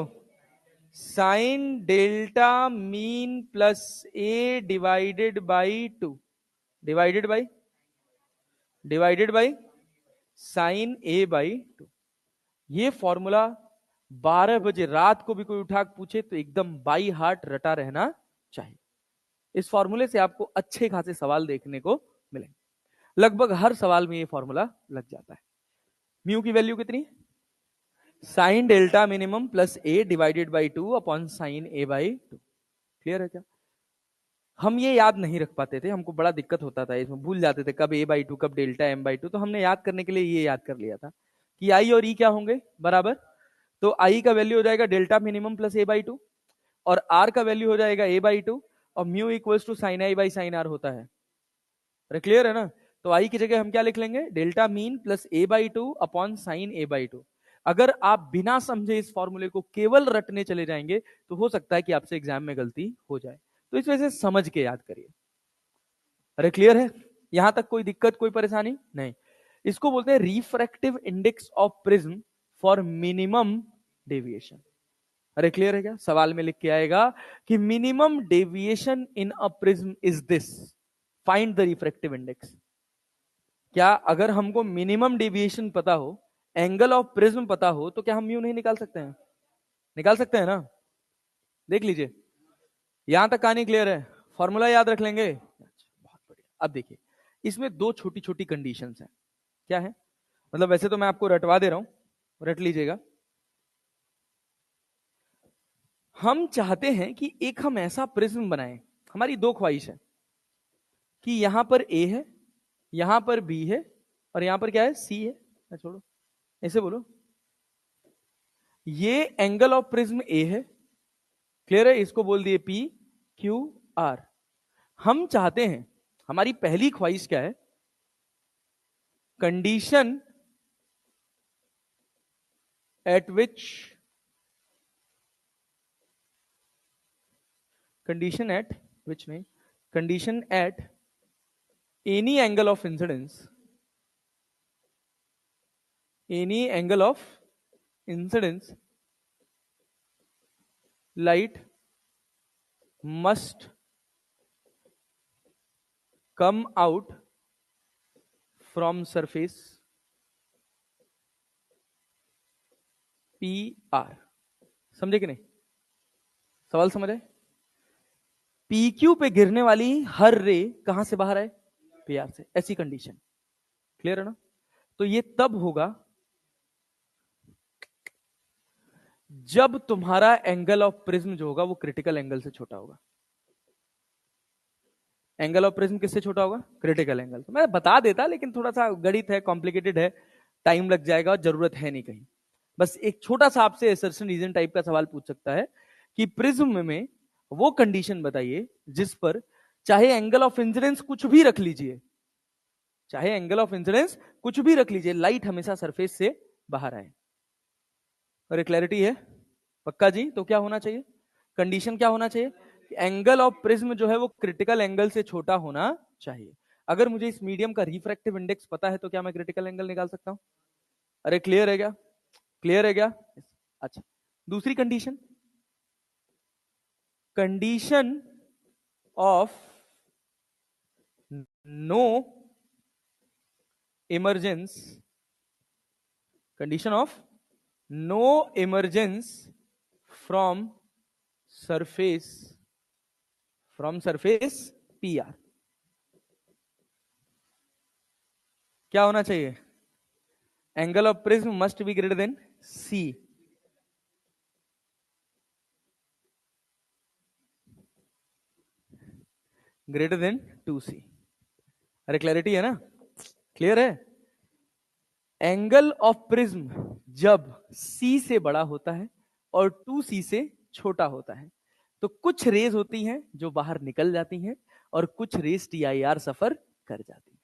sine delta mean plus A divided by 2 divided by sine A by 2। ये फॉर्मूला 12 बजे रात को भी कोई उठा के पूछे तो एकदम बाई हार्ट रटा रहना चाहिए। इस फॉर्मूले से आपको अच्छे खासे सवाल देखने को मिलेंगे। लगभग हर सवाल में ये फॉर्मूला लग जाता है। म्यू की वैल्यू कितनी? Sine delta minimum plus A divided by 2 upon sine A by 2। Clear है क्या? हम ये याद नहीं रख पाते थे, हमको बड़ा दिक्कत होता था इसमें, भूल जाते थे कब ए बाई 2 कब डेल्टा एम बाई 2। तो हमने याद करने के लिए ये याद कर लिया था कि आई और ई क्या होंगे बराबर। तो आई का वैल्यू हो जाएगा delta minimum plus A by 2 और आर का वैल्यू हो जाएगा ए बाई 2 और mu equals to sine i by sine r होता है। अरे क्लियर है ना? तो आई की जगह हम क्या लिख लेंगे? Delta mean plus A by 2 upon sine A by 2। अगर आप बिना समझे इस फॉर्मूले को केवल रटने चले जाएंगे तो हो सकता है कि आपसे एग्जाम में गलती हो जाए। तो इस वजह से समझ के याद करिए। अरे क्लियर है? यहां तक कोई दिक्कत कोई परेशानी नहीं। इसको बोलते हैं refractive index of prism for minimum deviation. अरे क्लियर है क्या? सवाल में लिख के आएगा कि minimum deviation in a prism is this, find the refractive index. क्या अगर हमको मिनिमम डेविएशन पता हो, एंगल ऑफ प्रिज्म पता हो, तो क्या हम म्यू नहीं निकाल सकते हैं? निकाल सकते हैं ना? देख लीजिए, यहां तक कहानी क्लियर है? फॉर्मूला याद रख लेंगे? बहुत बढ़िया। अब देखिए, इसमें दो छोटी छोटी कंडीशंस हैं। क्या है? मतलब वैसे तो मैं आपको रटवा दे रहा हूं, रट लीजिएगा। हम चाहते हैं कि एक हम ऐसा प्रिज्म बनाएं, हमारी दो ख्वाहिश है कि यहां पर ए है, यहां पर बी है और यहां पर क्या है? सी है। छोड़ो, ऐसे बोलो, ये एंगल ऑफ प्रिज्म ए है। क्लियर है? इसको बोल दिए पी क्यू आर। हम चाहते हैं, हमारी पहली ख्वाहिश क्या है? कंडीशन एट विच नहीं, condition at any angle of incidence, light must come out from surface PR। समझे कि नहीं? सवाल समझ आए? PQ पे गिरने वाली हर रे कहां से बाहर आए? PR से। ऐसी कंडीशन। क्लियर है ना? तो ये तब होगा जब तुम्हारा एंगल ऑफ प्रिज्म जो होगा वो क्रिटिकल एंगल से छोटा होगा। एंगल ऑफ प्रिज्म किससे छोटा होगा? Critical angle. तो मैं बता देता, लेकिन थोड़ा सा गणित है, कॉम्प्लिकेटेड है, टाइम लग जाएगा और जरूरत है नहीं कहीं। बस एक छोटा सा आपसे असर्शन रीजन टाइप का सवाल पूछ सकता है कि प्रिज्म में वो कंडीशन बताइए जिस पर चाहे एंगल ऑफ इंसिडेंस कुछ भी रख लीजिए, लाइट हमेशा सरफेस से बाहर आए। अरे क्लैरिटी है? पक्का जी? तो क्या होना चाहिए? कंडीशन क्या होना चाहिए? एंगल ऑफ प्रिज्म जो है वो क्रिटिकल एंगल से छोटा होना चाहिए। अगर मुझे इस मीडियम का रिफ्रैक्टिव इंडेक्स पता है तो क्या मैं क्रिटिकल एंगल निकाल सकता हूं? अरे क्लियर है क्या? क्लियर है क्या? अच्छा, दूसरी condition, condition of no emergence, from surface PR। क्या होना चाहिए? Angle of prism must be greater than C। Greater than 2C। अरे क्लैरिटी है ना? क्लियर है? एंगल ऑफ प्रिज्म जब C से बड़ा होता है और 2C से छोटा होता है तो कुछ रेज होती हैं जो बाहर निकल जाती हैं और कुछ रेज TIR सफर कर जाती है।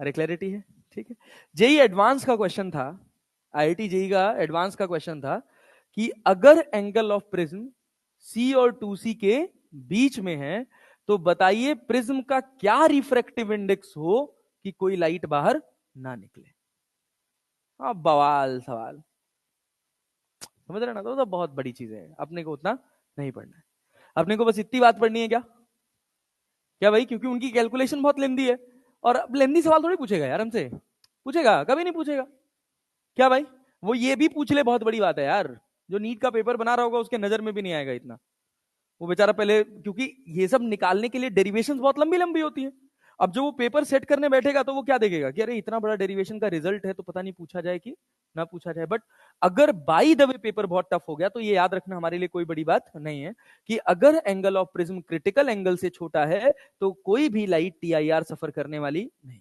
अरे क्लैरिटी है? ठीक है। जेई एडवांस का क्वेश्चन था, IIT जेई का एडवांस का क्वेश्चन था कि अगर एंगल ऑफ प्रिज्म C और 2C के बीच में है तो बताइए प्रिज्म का क्या रिफ्रैक्टिव इंडेक्स हो कि कोई लाइट बाहर ना निकले। बवाल सवाल। समझ रहे ना? तो बहुत बड़ी चीज है, अपने को उतना नहीं पढ़ना है, अपने को बस इतनी बात पढ़नी है क्या, क्या भाई, क्योंकि उनकी कैलकुलेशन बहुत लेंदी है, और अब लेंदी सवाल थोड़ी पूछेगा यार हमसे, पूछेगा? कभी नहीं पूछेगा। क्या भाई, वो ये भी पूछ ले बहुत बड़ी बात है यार, जो नीट का पेपर बना रहा होगा उसके नजर में भी नहीं आएगा इतना। वो बेचारा पहले, क्योंकि ये सब निकालने के लिए डेरिवेशंस बहुत लंबी लंबी होती है। अब जो वो पेपर सेट करने बैठेगा तो वो क्या देखेगा कि अरे इतना बड़ा डेरिवेशन का रिजल्ट है, तो पता नहीं पूछा जाए कि ना पूछा जाए। बट अगर बाई द वे पेपर बहुत टफ हो गया तो ये याद रखना हमारे लिए कोई बड़ी बात नहीं है कि अगर angle of prism critical angle से छोटा है तो कोई भी लाइट टीआईआर सफर करने वाली नहीं,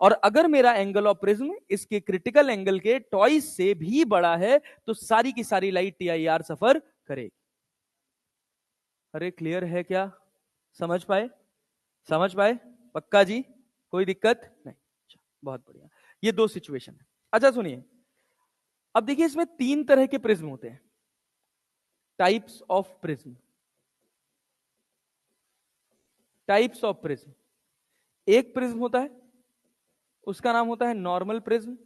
और अगर मेरा एंगल ऑफ प्रिज्म इसके क्रिटिकल एंगल के टॉइस से भी बड़ा है तो सारी की सारी लाइट टीआईआर सफर करेगी। अरे क्लियर है क्या? समझ पाए? समझ पाए? पक्का जी? कोई दिक्कत नहीं? अच्छा, बहुत बढ़िया। ये दो सिचुएशन है। अच्छा सुनिए, अब देखिए इसमें तीन तरह के प्रिज्म होते हैं, types of prism. Types of prism, एक प्रिज्म होता है उसका नाम होता है नॉर्मल प्रिज्म,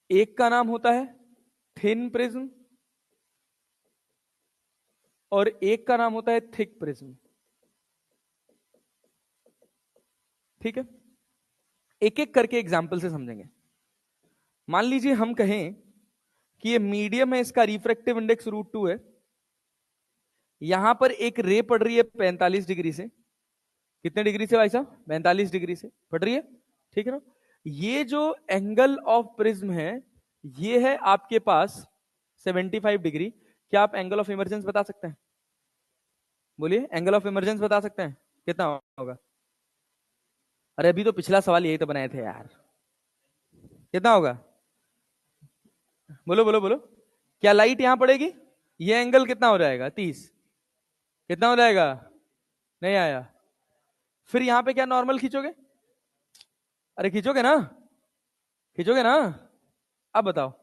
एक का नाम होता है थिन प्रिज्म, और एक का नाम होता है थिक प्रिज्म। ठीक है, एक एक करके एग्जाम्पल से समझेंगे। मान लीजिए हम कहें कि ये मीडियम है, इसका रिफ्रैक्टिव इंडेक्स √2 है, यहां पर एक रे पड़ रही है 45 डिग्री से। कितने डिग्री से भाई साहब? 45 डिग्री से पड़ रही है, ठीक है ना? ये जो एंगल ऑफ प्रिज्म है ये है आपके पास 75 डिग्री। क्या आप एंगल ऑफ इमरजेंस बता सकते हैं? बोलिए, एंगल ऑफ इमरजेंस बता सकते हैं कितना होगा? अरे अभी तो पिछला सवाल यही तो बनाए थे यार, कितना होगा? बोलो बोलो बोलो। क्या लाइट यहां पड़ेगी, ये एंगल कितना हो जाएगा? 30। कितना हो जाएगा? नहीं आया? फिर यहां पे क्या नॉर्मल खींचोगे? अरे खींचोगे ना, खींचोगे ना? अब बताओ,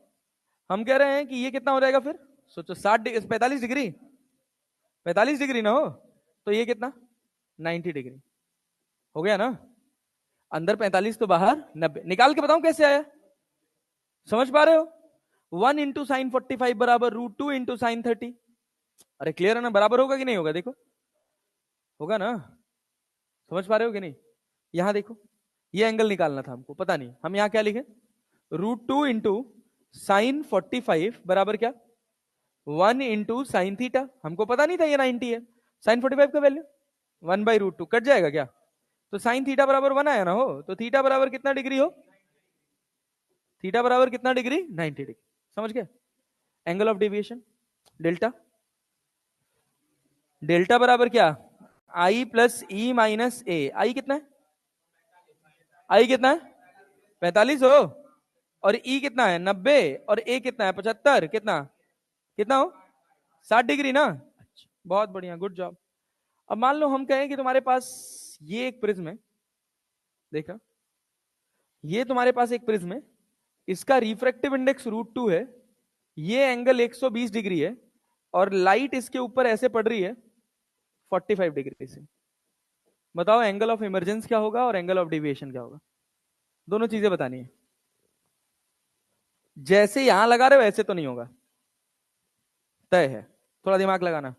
हम कह रहे हैं कि ये कितना हो जाएगा फिर? सोचो, 45 डिग्री, 45 डिग्री ना हो तो ये कितना? 90 डिग्री। हो गया ना? अंदर 45 तो बाहर 90। निकाल के बताऊं कैसे आया? समझ पा रहे हो? 1 × sin 45 बराबर √2 × sin 30। अरे क्लियर है ना? बराबर होगा कि नहीं होगा? देखो, होगा ना? समझ पा रहे हो कि नहीं? यहां देखो, ये एंगल निकालना था हमको, पता नहीं हम यहां क्या लिखे, √2 × sin 45 बराबर क्या? 1 × sin θ। हमको पता नहीं था ये 90 है। sin 45 का वैल्यू 1/√2 कट जाएगा क्या? तो sin θ बराबर 1 आया ना हो, तो थीटा बराबर कितना डिग्री हो? थीटा बराबर कितना डिग्री? 90 डिग्री। समझ गए? Angle of deviation delta, delta बराबर क्या? आई plus E minus A. I कितना है? आई कितना है? 45 हो, और ई कितना है? 90, और ए कितना है? 75। कितना, कितना हो? 60 डिग्री ना? अच्छा, बहुत बढ़िया, गुड जॉब। अब मान लो हम कहें कि तुम्हारे पास ये एक प्रिज्म है, देखा, ये तुम्हारे पास एक प्रिज्म है, इसका रिफ्रैक्टिव इंडेक्स √2 है, ये एंगल 120 डिग्री है, और लाइट इसके ऊपर ऐसे पड़ रही है 45 डिग्री से। बताओ एंगल ऑफ इमरजेंस क्या होगा और एंगल ऑफ डेविएशन क्या होगा? दोनों चीजें बतानी है। जैसे यहां लगा रहे हो वैसे तो नहीं होगा, तय है, थोड़ा दिमाग लगाना।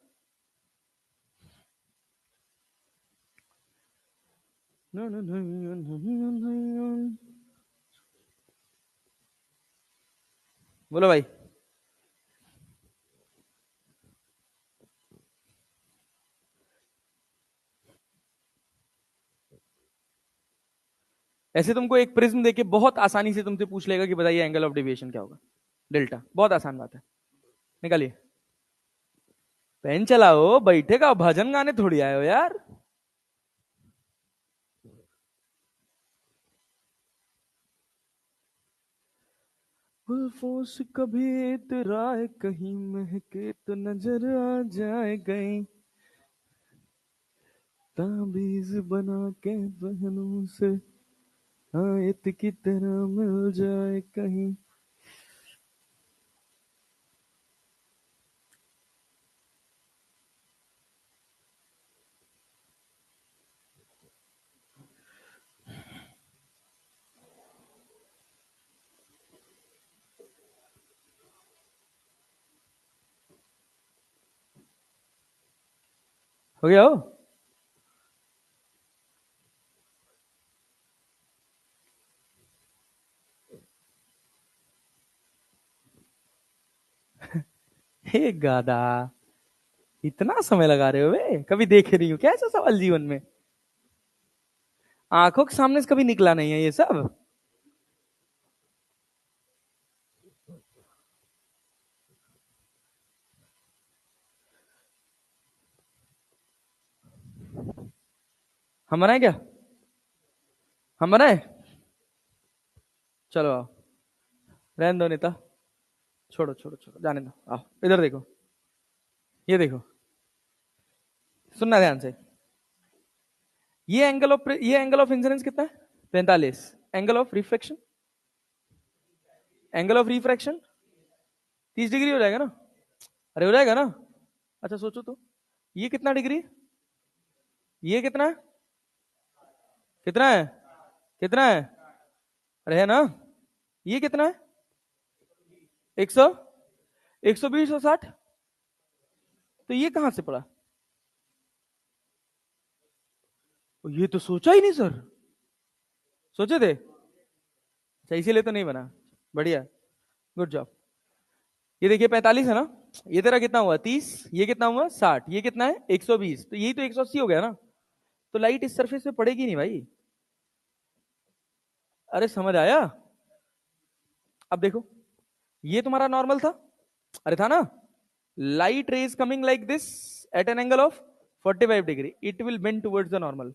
बोलो भाई। ऐसे तुमको एक प्रिज्म देके बहुत आसानी से तुमसे पूछ लेगा कि बताइए एंगल ऑफ डेविएशन क्या होगा? डेल्टा, बहुत आसान बात है, निकालिए। पेन चलाओ, बैठे का भजन गाने थोड़ी आए हो यार। उल्फों से कभी इतराए कहीं महके तो नजर आ जाए गई, ताबीज बना के बहनों से आयत की तरह मिल जाए कहीं। हो गया हो? हे गादा, इतना समय लगा रहे हो बे, कभी देखे नहीं हो क्या ऐसा सवाल जीवन में? आंखों के सामने से कभी निकला नहीं है ये सब। हम बनाए क्या? हम बनाए? चलो आओ, रहने दो नेता, छोड़ो छोड़ो छोड़ो, जाने दो, आओ इधर देखो, ये देखो, सुनना ध्यान से। ये एंगल ऑफ इंसिडेंस कितना है? 45। Angle of reflection, angle of refraction 30 degree हो जाएगा ना? अरे हो जाएगा ना? अच्छा सोचो तो, ये कितना डिग्री, ये कितना है, कितना है, कितना है? अरे है ना? ये कितना है? 100, 120 और 60, तो ये कहां से पड़ा? ये तो सोचा ही नहीं सर। सोचे थे? अच्छा इसीलिए तो नहीं बना। बढ़िया, गुड जॉब। ये देखिए 45 है ना, ये तेरा कितना हुआ 30, ये कितना हुआ 60, ये कितना है 120, तो यही तो 180 हो गया ना। तो लाइट इस सरफेस पे पड़ेगी नहीं भाई। अरे समझ आया? अब देखो, ये तुम्हारा नॉर्मल था, अरे था ना? Light rays coming like this eight an angle of 45 degree, it will bend towards the normal.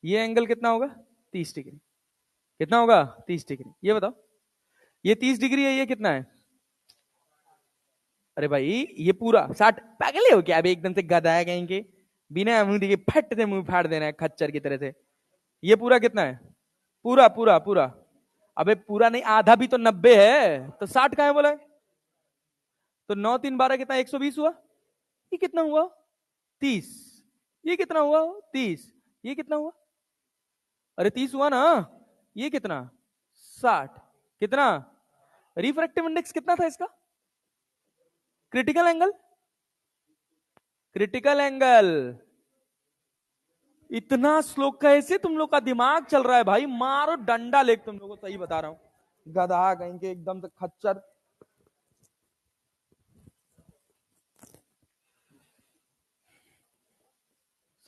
ये एंगल कितना होगा? 30 डिग्री। कितना होगा? 30 डिग्री। ये बताओ, ये 30 डिग्री है, ये कितना है? अरे भाई ये पूरा 60, पागल हो क्या? अभी एकदम से गधा है कहीं के, बिना मुंह दिखे फट से मुंह फाड़ देना है खच्चर की तरह से। ये पूरा कितना है? पूरा पूरा पूरा। अबे पूरा नहीं, आधा भी तो 90 है, तो 60 कहाँ है बोला है? तो 9 3 12 कितना, 120 हुआ। ये कितना हुआ? 30। ये कितना हुआ? 30। ये कितना हुआ? अरे 30 हुआ ना। ये कितना? 60। कितना? रिफ्रैक्टिव इंडेक्स कितना था इसका? Critical angle, critical angle. इतना स्लो कैसे तुम लोग का दिमाग चल रहा है भाई? मारो डंडा लेके तुम लोगों को, सही बता रहा हूं, गधा कहीं के एकदम से खच्चर।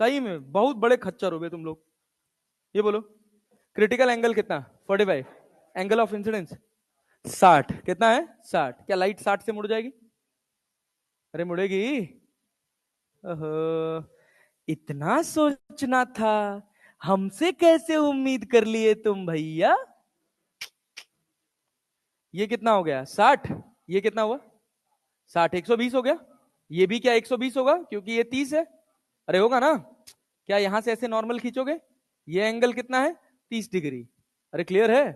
सही में बहुत बड़े खच्चर हो गए तुम लोग। ये बोलो, क्रिटिकल एंगल कितना? 45। Angle of incidence 60। कितना है? 60। क्या लाइट 60 से मुड़ जाएगी? अरे मुड़ेगी। ओहो, इतना सोचना था, हमसे कैसे उम्मीद कर लिए तुम भैया। ये कितना हो गया? 60। ये कितना हुआ? 60, 120 हो गया। ये भी क्या 120 होगा, क्योंकि ये 30 है। अरे होगा ना? क्या यहां से ऐसे नॉर्मल खींचोगे? ये एंगल कितना है? 30 डिग्री। अरे क्लियर है?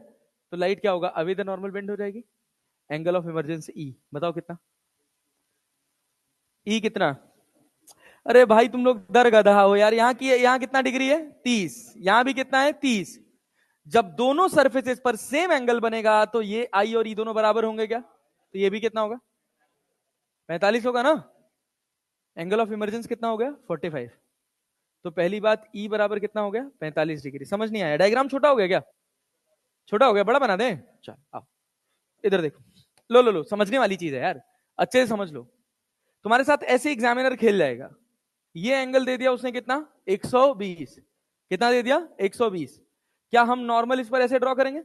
तो लाइट क्या होगा? अभी तो नॉर्मल बेंड हो जाएगी। एंगल ऑफ इमरजेंसी ई बताओ कितना? ई कितना? अरे भाई तुम लोग दर गधा हो यार। यहाँ की, यहाँ कितना डिग्री है? 30। यहाँ भी कितना है? 30। जब दोनों सरफेसेस पर सेम एंगल बनेगा तो ये आई और ई दोनों बराबर होंगे क्या? तो ये भी कितना होगा? 45 होगा ना? एंगल ऑफ इमरजेंस कितना हो गया? 45। तो पहली बात, ई बराबर कितना हो गया? 45 डिग्री। समझ नहीं आया? डायग्राम छोटा हो गया क्या? छोटा हो गया, बड़ा बना दें? चल आओ इधर देखो, लो लो लो, समझने वाली चीज है यार, अच्छे से समझ लो। तुम्हारे साथ ऐसे एग्जामिनर खेल जाएगा। ये एंगल दे दिया उसने कितना? 120। कितना दे दिया? 120। क्या हम नॉर्मल इस पर ऐसे ड्रॉ करेंगे?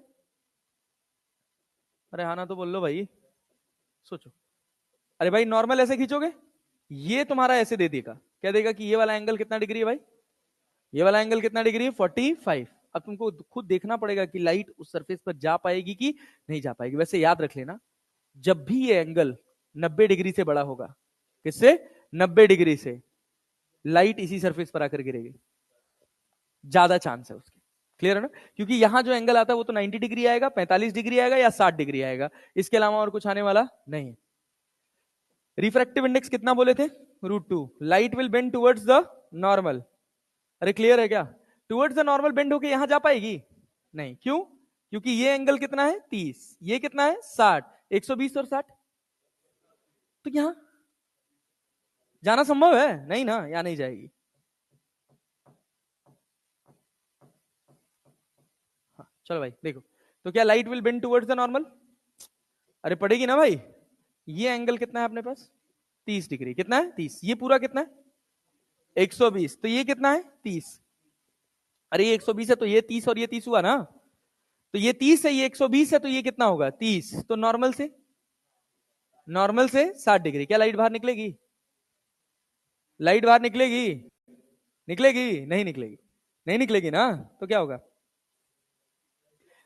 अरे हाँ ना तो बोल लो भाई, सोचो। अरे भाई नॉर्मल ऐसे खींचोगे, ये तुम्हारा ऐसे दे देगा, क्या देगा कि ये वाला एंगल कितना डिग्री है भाई? ये वाला एंगल कितना डिग्री है? 45। अब तुमको खुद देखना पड़ेगा कि लाइट उस सरफेस पर जा पाएगी कि नहीं जा पाएगी। वैसे याद रख लेना, जब भी ये एंगल 90 डिग्री से बड़ा होगा, किससे? 90 डिग्री से, लाइट इसी सरफेस पर आकर गिरेगी, ज्यादा चांस है उसके। क्लियर है ना? क्योंकि यहां जो एंगल आता है वो तो 90 डिग्री आएगा, 45 डिग्री आएगा या 60 डिग्री आएगा, इसके अलावा और कुछ आने वाला नहीं है। रिफ्रैक्टिव इंडेक्स कितना बोले थे? √2। Light will bend towards the normal. अरे क्लियर है क्या? टुवर्ड्स द नॉर्मल बेंड होके यहां जा पाएगी नहीं। क्यों? क्योंकि ये एंगल कितना है? 30। ये कितना है? 60। 120 और 60, तो यहां जाना संभव है? नहीं ना, यहां नहीं जाएगी। हाँ, चलो भाई देखो, तो क्या light will bend towards the normal? अरे पड़ेगी ना भाई। ये एंगल कितना है अपने पास? 30 डिग्री। कितना है? 30। ये पूरा कितना है? 120। तो ये कितना है? 30। अरे ये 120 है तो ये 30 और ये 30 हुआ ना। तो ये 30 है, ये 120 है, तो ये कितना होगा? 30। तो नॉर्मल से 60 डिग्री। क्या लाइट बाहर निकलेगी? लाइट बाहर निकलेगी? निकलेगी? नहीं निकलेगी। नहीं निकलेगी ना, तो क्या होगा?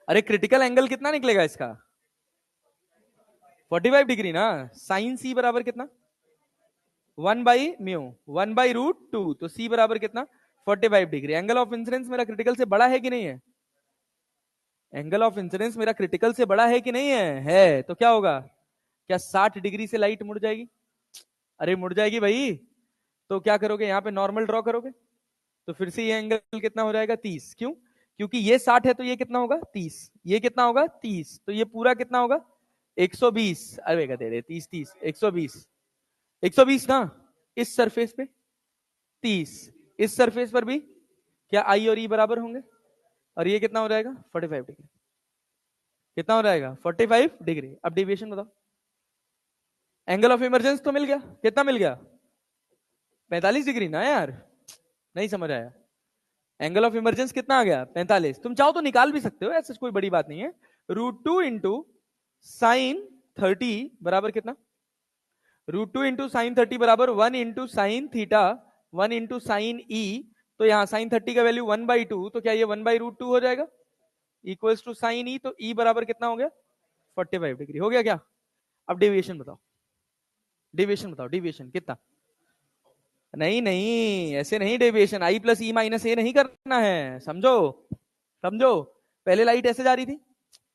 अरे क्रिटिकल एंगल कितना निकलेगा इसका? 45 डिग्री ना। साइन सी बराबर कितना? 1/μ, 1/√2। तो सी बराबर कितना? 45 डिग्री। एंगल ऑफ इंसिडेंस मेरा क्रिटिकल से बड़ा है कि नहीं है? एंगल ऑफ इंसिडेंस मेरा क्रिटिकल से बड़ा है कि नहीं है? तो क्या होगा? क्या 60 डिग्री से लाइट मुड़ जाएगी? अरे मुड़ जाएगी भाई। तो क्या करोगे? यहां पे नॉर्मल ड्रॉ करोगे, तो फिर से ये एंगल कितना हो जाएगा? 30। क्यों? क्योंकि ये 60 है तो ये कितना होगा? 30। ये कितना होगा? 30। तो ये पूरा कितना होगा? 120। अरे कहते रहे 30 30, 120। 120 ना, इस सरफेस पे 30, इस सरफेस पर भी। क्या आई और ई बराबर होंगे? और ये कितना हो जाएगा? 45 डिग्री। कितना हो जाएगा? 45 डिग्री। अब डेविएशन बताओ। एंगल ऑफ इमरजेंस तो मिल गया। कितना मिल गया? 45 डिग्री ना यार। नहीं समझ आया। एंगल ऑफ इमरजेंस कितना आ गया? 45। तुम चाहो तो निकाल भी सकते हो, ऐसा कोई बड़ी बात नहीं है। √2 इंटू साइन 30 बराबर कितना? √2 इंटू साइन 30 बराबर 1 into sine theta, 1 into sine E. तो यहां साइन 30 का वैल्यू 1/2, तो क्या ये 1/√2 हो जाएगा? Equals to sign E. तो ई बराबर कितना हो गया? 45 डिग्री। हो गया क्या? अब डेविएशन बताओ। डेविएशन बताओ, डेविएशन कितना? नहीं नहीं, ऐसे नहीं। डेविएशन आई प्लस ई माइनस ए नहीं करना है, समझो। समझो। पहले लाइट ऐसे जा रही थी,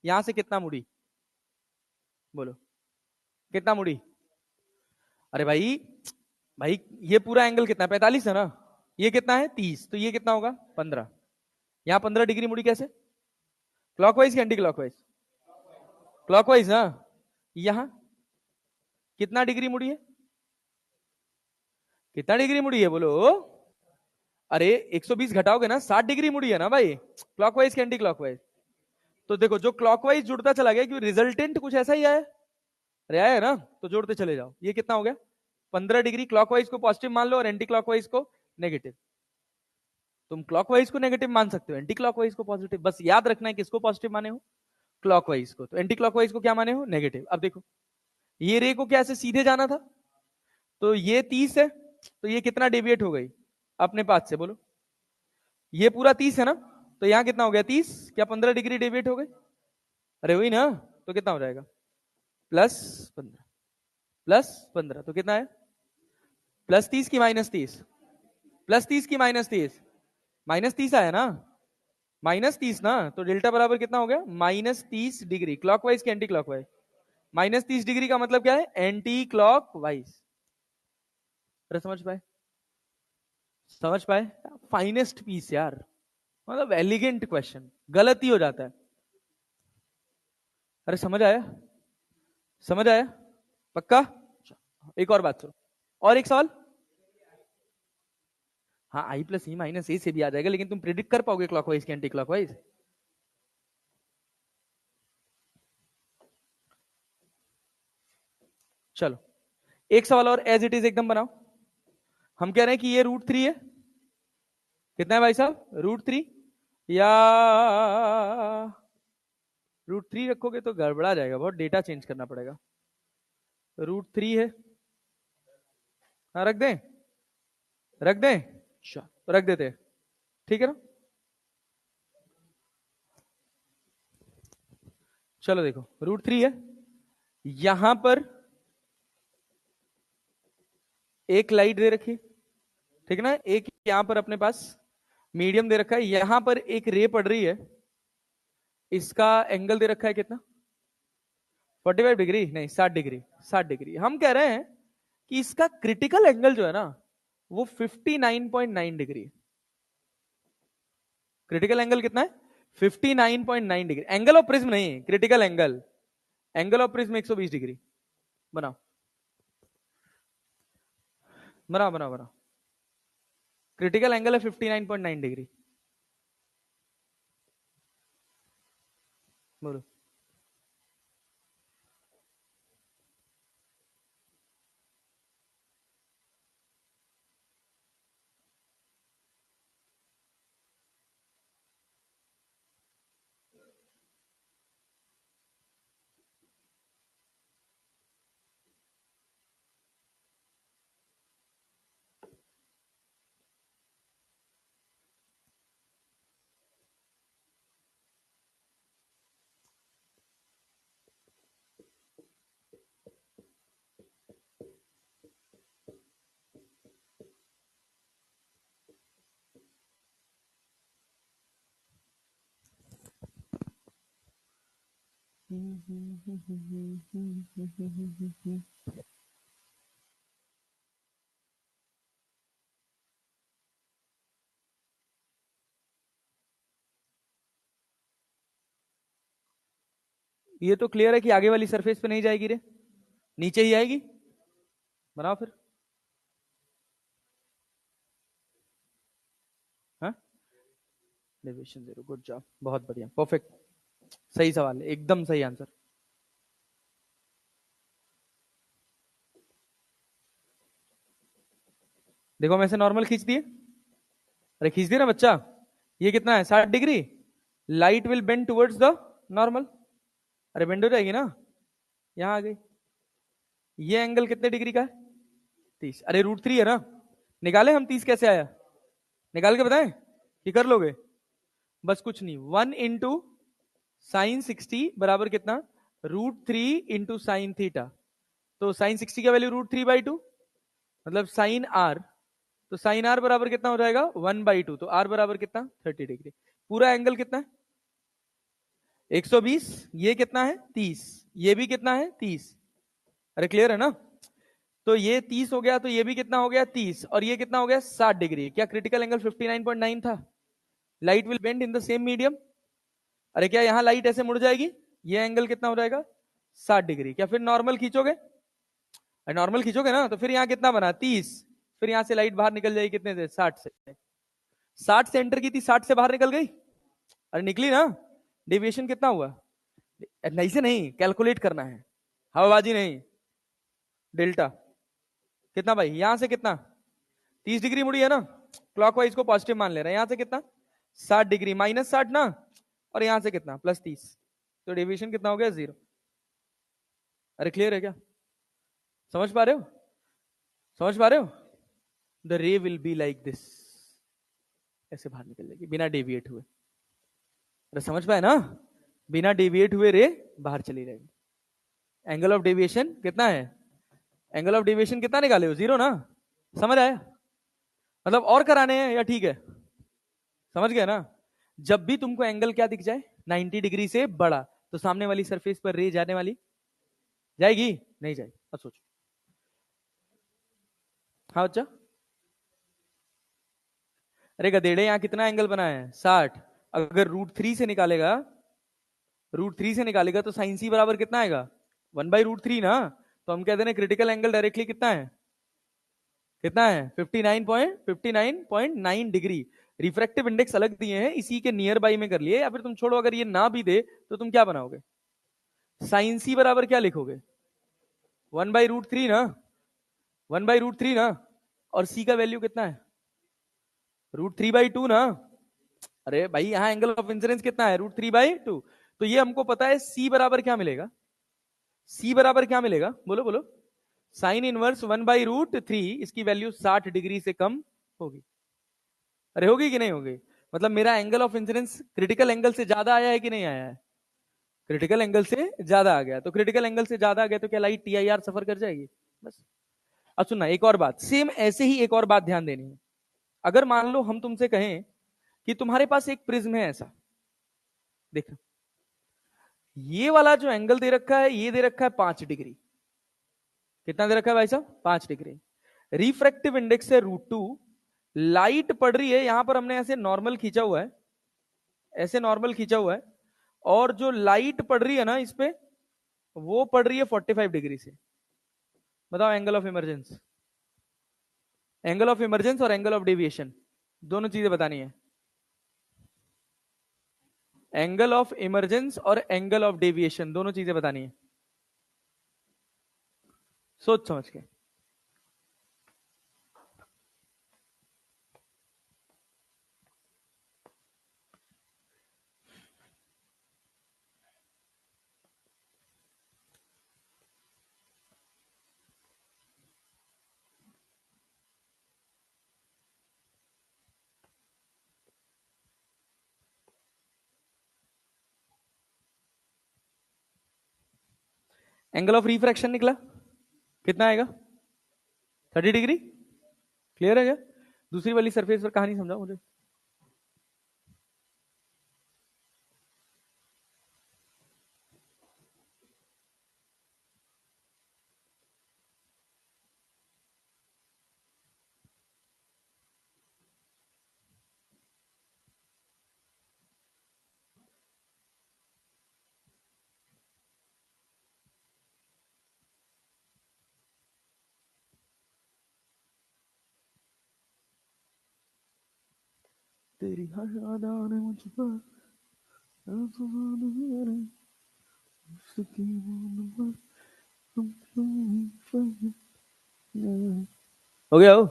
यहां से कितना मुड़ी? बोलो कितना मुड़ी? अरे भाई, भाई ये पूरा एंगल कितना है? 45 है ना। ये कितना है? 30। तो ये कितना होगा? 15। यहां 15 डिग्री मुड़ी कैसे? क्लॉकवाइज कि एंटी क्लॉकवाइज? क्लॉकवाइज ना। यहां कितना डिग्री मुड़ी है? कितना डिग्री मुड़ी है बोलो? अरे 120 घटाओगे ना, 60 डिग्री मुड़ी है ना भाई। क्लॉकवाइज कि एंटी क्लॉकवाइज? तो देखो, जो क्लॉकवाइज जुड़ता चला गया, क्योंकि रिजल्टेंट कुछ ऐसा ही आया। अरे आया है ना, तो जोड़ते चले जाओ। ये कितना हो गया? 15 डिग्री। क्लॉकवाइज को पॉजिटिव मान लो और एंटी क्लॉकवाइज को नेगेटिव। तुम क्लॉकवाइज को नेगेटिव मान सकते हो, एंटी क्लॉकवाइज को पॉजिटिव। बस याद रखना है किसको पॉजिटिव माने हो? क्लॉकवाइज को। तो एंटी क्लॉकवाइज को क्या माने हो? नेगेटिव। अब देखो, ये रे को क्या ऐसे सीधे जाना था, तो ये 30 है, तो ये कितना डेविएट हो गई अपने पाथ से? बोलो। ये पूरा 30 है ना, तो यहां कितना हो गया? 30। क्या 15 डिग्री डेविएट हो गई? अरे हुई ना। तो कितना हो जाएगा? +15। +15 तो कितना है? +30 की -30? +30 की -30? -30 आया ना। -30 ना, तो डेल्टा बराबर कितना हो गया? -30 डिग्री। क्लॉकवाइज की एंटी क्लॉकवाइज? -30 डिग्री का मतलब क्या है? Anti clockwise. अरे समझ पाए? समझ पाए? फाइनेस्ट पीस यार, मतलब एलिगेंट क्वेश्चन, गलत ही हो जाता है। अरे समझ आया? समझ आया? पक्का? एक और बात सुनो। और एक सवाल। हाँ, आई प्लस ई माइनस ए से भी आ जाएगा, लेकिन तुम प्रिडिक्ट कर पाओगे क्लॉकवाइज की एंटी क्लॉकवाइज? चलो, एक सवाल और एज इट इज एकदम बनाओ। हम कह रहे हैं कि ये √3 है। कितना है भाई साहब? √3। या √3 रखोगे तो गड़बड़ा जाएगा, बहुत डेटा चेंज करना पड़ेगा। √3 है। हाँ रख दें? रख दें? अच्छा रख देते हैं, ठीक है ना। चलो देखो, √3 है। यहां पर एक लाइट दे रखी, ठीक है ना। एक यहां पर अपने पास मीडियम दे रखा है, यहां पर एक रे पड़ रही है। इसका एंगल दे रखा है कितना? 45 डिग्री नहीं, 60 डिग्री। 60 डिग्री। हम कह रहे हैं कि इसका क्रिटिकल एंगल जो है ना, वो 59.9 डिग्री। क्रिटिकल एंगल कितना है? 59.9 डिग्री। एंगल ऑफ प्रिज्म नहीं, critical angle. Angle of prism 120 degree. बनाओ। बना बना बना। क्रिटिकल एंगल है 59.9 डिग्री। बोलो। ये तो क्लियर है कि आगे वाली सरफेस पे नहीं जाएगी रे, नीचे ही आएगी। बनाओ फिर। हाँ, डेविएशन जीरो, गुड जॉब, बहुत बढ़िया, परफेक्ट, सही सवाल है, एकदम सही आंसर। देखो हम ऐसे नॉर्मल खींच दिए, अरे खींच दिए ना बच्चा, ये कितना है 60 degree, light will bend towards the normal, अरे बेंड हो जाएगी ना, यहां आ गई। ये एंगल कितने डिग्री का है 30, अरे √3 है ना, निकाले हम 30 कैसे आया, निकाल के बताएं कि कर लोगे, बस कुछ नहीं, 1 × sin 60 बराबर कितना, √3 × sin θ, तो sin 60 का वैल्यू √3/2, मतलब sin r, तो sin r बराबर कितना हो जाएगा 1/2, तो r बराबर कितना 30 डिग्री। पूरा एंगल कितना है 120, ये कितना है 30, ये भी कितना है 30, अरे क्लियर है ना, तो ये 30 हो गया, तो ये भी कितना हो गया 30, और ये कितना हो गया 60 डिग्री। क्या क्रिटिकल एंगल 59.9 था, light will bend in the same medium, अरे क्या यहां लाइट ऐसे मुड़ जाएगी, ये एंगल कितना हो जाएगा 60 डिग्री। क्या फिर नॉर्मल खींचोगे, नॉर्मल खींचोगे ना, तो फिर यहाँ कितना बना 30, फिर यहां से लाइट बाहर निकल जाएगी कितने से 60 से, 60 से एंटर की थी 60 से बाहर निकल गई, अरे निकली ना, डेविएशन कितना हुआ, नहीं से नहीं कैलकुलेट करना है, हवाबाजी नहीं, डेल्टा कितना भाई, यहां से कितना 30 डिग्री मुड़ी है ना, क्लॉकवाइज को पॉजिटिव मान ले रहे हैं, यहां से कितना 60 डिग्री, -60 ना, और यहां से कितना +30, तो डेविएशन कितना हो गया 0। अरे क्लियर है क्या, समझ पा रहे हो, समझ पा रहे हो, द रे विल बी लाइक दिस, ऐसे बाहर निकल जाएगी बिना डेविएट हुए, अरे समझ पाए ना, बिना डेविएट हुए रे बाहर चली जाएगी। एंगल ऑफ डेविएशन कितना है, एंगल ऑफ डेविएशन कितना निकाले हो 0 ना, समझ आया, मतलब और कराने हैं या ठीक है, समझ गए ना, जब भी तुमको एंगल क्या दिख जाए 90 डिग्री से बड़ा, तो सामने वाली सरफेस पर रे जाने वाली, जाएगी नहीं जाएगी, अब सोचो। हाँ बच्चा, अरे गधेड़े यहाँ कितना एंगल बना है 60, अगर √3 से निकालेगा, √3 से निकालेगा तो साइन सी बराबर कितना आएगा 1/√3 ना, तो हम कहते हैं क्रिटिकल एंगल डायरेक्टली कितना है, कितना है 59.9 डिग्री। रिफ्रैक्टिव इंडेक्स अलग दिए हैं, इसी के नियर बाई में कर लिए, या फिर तुम छोड़ो, अगर ये ना भी दे तो तुम क्या बनाओगे, साइन सी बराबर क्या लिखोगे 1/√3 ना, 1/√3 ना, और सी का वैल्यू कितना है √3/2 ना, अरे भाई यहाँ एंगल ऑफ इंसिडेंस कितना है √3/2, तो ये हमको पता है सी बराबर क्या मिलेगा, सी बराबर क्या मिलेगा, बोलो बोलो, साइन इनवर्स 1/√3, इसकी वैल्यू 60 डिग्री से कम होगी, अरे होगी कि नहीं होगी, मतलब मेरा angle of incidence critical angle से ज्यादा आया है कि नहीं आया है, क्रिटिकल एंगल से ज्यादा आ गया, तो क्रिटिकल एंगल से ज्यादा आ गया तो क्या लाइट TIR सफर कर जाएगी, बस। अब सुनना एक और बात, सेम ऐसे ही एक और बात ध्यान देनी है, अगर मान लो हम तुमसे कहें कि तुम्हारे पास एक प्रिज्म है ऐसा, देख ये वाला जो एंगल दे रखा है, ये दे रखा है 5 डिग्री, कितना दे रखा है भाई साहब 5 डिग्री, रिफ्रैक्टिव इंडेक्स है √2, लाइट पड़ रही है यहां पर, हमने ऐसे नॉर्मल खींचा हुआ है, ऐसे नॉर्मल खींचा हुआ है, और जो लाइट पड़ रही है ना इस पे, वो पड़ रही है 45 डिग्री से, बताओ angle of emergence, angle of emergence और एंगल ऑफ डेविएशन, दोनों चीजें बतानी है। एंगल ऑफ इमरजेंस और एंगल ऑफ डेविएशन, दोनों चीजें बतानी है, सोच समझ के। एंगल ऑफ रिफ्रैक्शन निकला, कितना आएगा? 30 डिग्री। क्लियर है क्या? दूसरी वाली सरफेस पर कहानी समझाओ मुझे। तेरी हर अदा ने मुझ पर हो गया हो?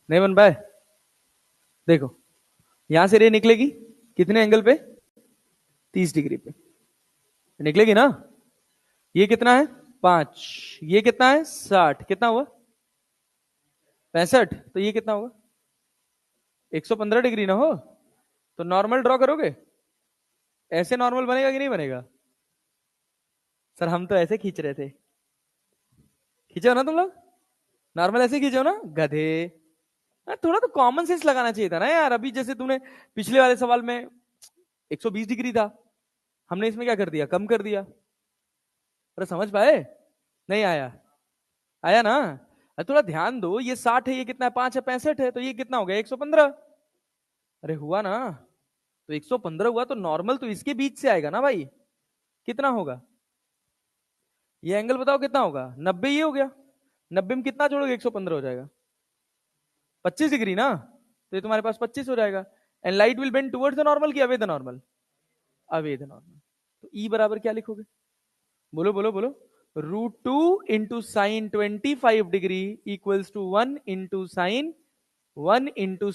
नहीं बन पाए? देखो, यहां से रे निकलेगी कितने एंगल पे? 30 डिग्री पे निकलेगी ना। ये कितना है? 5। ये कितना है? 60। कितना हुआ? 65। तो ये कितना होगा? 115 डिग्री ना हो? तो नॉर्मल ड्रॉ करोगे? ऐसे नॉर्मल बनेगा कि नहीं बनेगा? सर हम तो ऐसे खींच रहे थे। खींचे हो ना तुम लोग? नॉर्मल ऐसे खींचे हो ना गधे? थोड़ा तो कॉमन सेंस लगाना चाहिए था ना यार। अभी जैसे तुमने पिछले वाले सवाल में 120 डिग्री था, हमने इसमें क्या कर दिया? कम कर दिया। अरे समझ पाए? नहीं आया? आया ना? अरे थोड़ा ध्यान दो, ये 60 है, ये कितना है? 5 है, 65 है, तो ये कितना हो गया? 115। अरे हुआ ना? तो 115 हुआ तो नॉर्मल तो इसके बीच से आएगा ना भाई। कितना होगा? ये एंगल बताओ कितना होगा? 90। ये हो गया 90 में कितना जोड़ोगे? 115 हो जाएगा 25 डिग्री ना। तो ये तुम्हारे पास 25 हो जाएगा। And light will bend towards the normal की away the normal? Away the normal. तो ई बराबर क्या लिखोगे? बोलो बोलो बोलो। √2 × sin 25 degree equals to 1 ×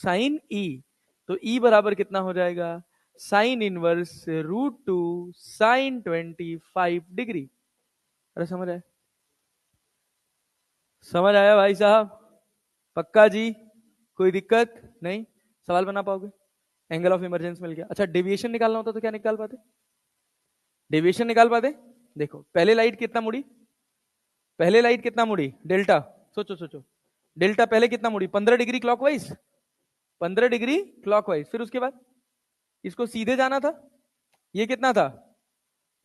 sin e. तो ई बराबर कितना हो जाएगा? Sine inverse √2 sin 25 degree. अरे समझ आया? समझ आया भाई साहब? पक्का जी? कोई दिक्कत नहीं? सवाल बना पाओगे? एंगल ऑफ इमरजेंस मिल गया। अच्छा, डेविएशन निकालना होता तो क्या निकाल पाते? डेविएशन निकाल पाते? देखो, पहले लाइट कितना मुड़ी? पहले लाइट कितना मुड़ी? डेल्टा। सोचो सोचो, डेल्टा पहले कितना मुड़ी? 15 डिग्री क्लॉकवाइज। 15 degree clockwise. फिर उसके बाद इसको सीधे जाना था। ये कितना था?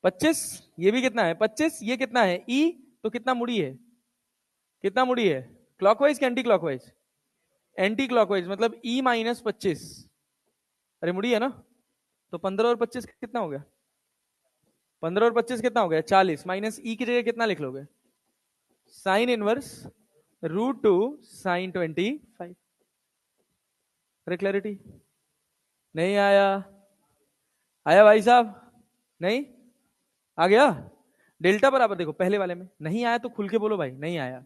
25। ये भी कितना है? 25। ये कितना है? ई। तो कितना मुड़ी है? कितना मुड़ी है? क्लॉकवाइज कि एंटी क्लॉकवाइज? एंटी क्लॉकवाइज, मतलब ई -25। अरे मुड़ी है ना? तो 15 और 25 कितना हो गया? 15 और 25 कितना हो गया? 40। माइनस ई की जगह कितना लिख लोगे? Sign inverse √2 sin 25। अरे क्लैरिटी नहीं आया? आया भाई साहब? नहीं आ गया? डेल्टा बराबर देखो, पहले वाले में नहीं आया तो खुल के बोलो भाई नहीं आया।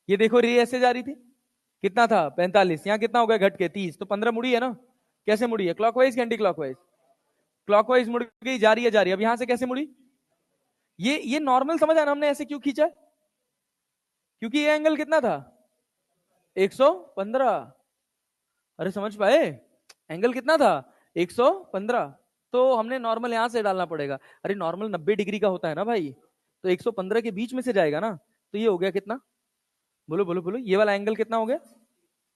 ये देखो रे ऐसे जा रही थी, कितना था? 45। यहाँ कितना हो गया घट के? 30। तो 15 मुड़ी है ना? कैसे मुड़ी है? क्लॉकवाइज कि एंटी क्लॉकवाइज? क्लॉकवाइज मुड़ गई, जा रही है जा रही है। अब यहां से कैसे मुड़ी? ये नॉर्मल समझ आना, हमने ऐसे क्यों खींचा? क्योंकि ये एंगल कितना था? 115। अरे समझ पाए? एंगल कितना था? 115। तो हमने नॉर्मल यहां से डालना पड़ेगा। अरे नॉर्मल 90 डिग्री का होता है ना भाई, तो 115 के बीच में से जाएगा ना। तो ये हो गया कितना? बोलो बोलो बोलो। ये वाला एंगल कितना हो गया?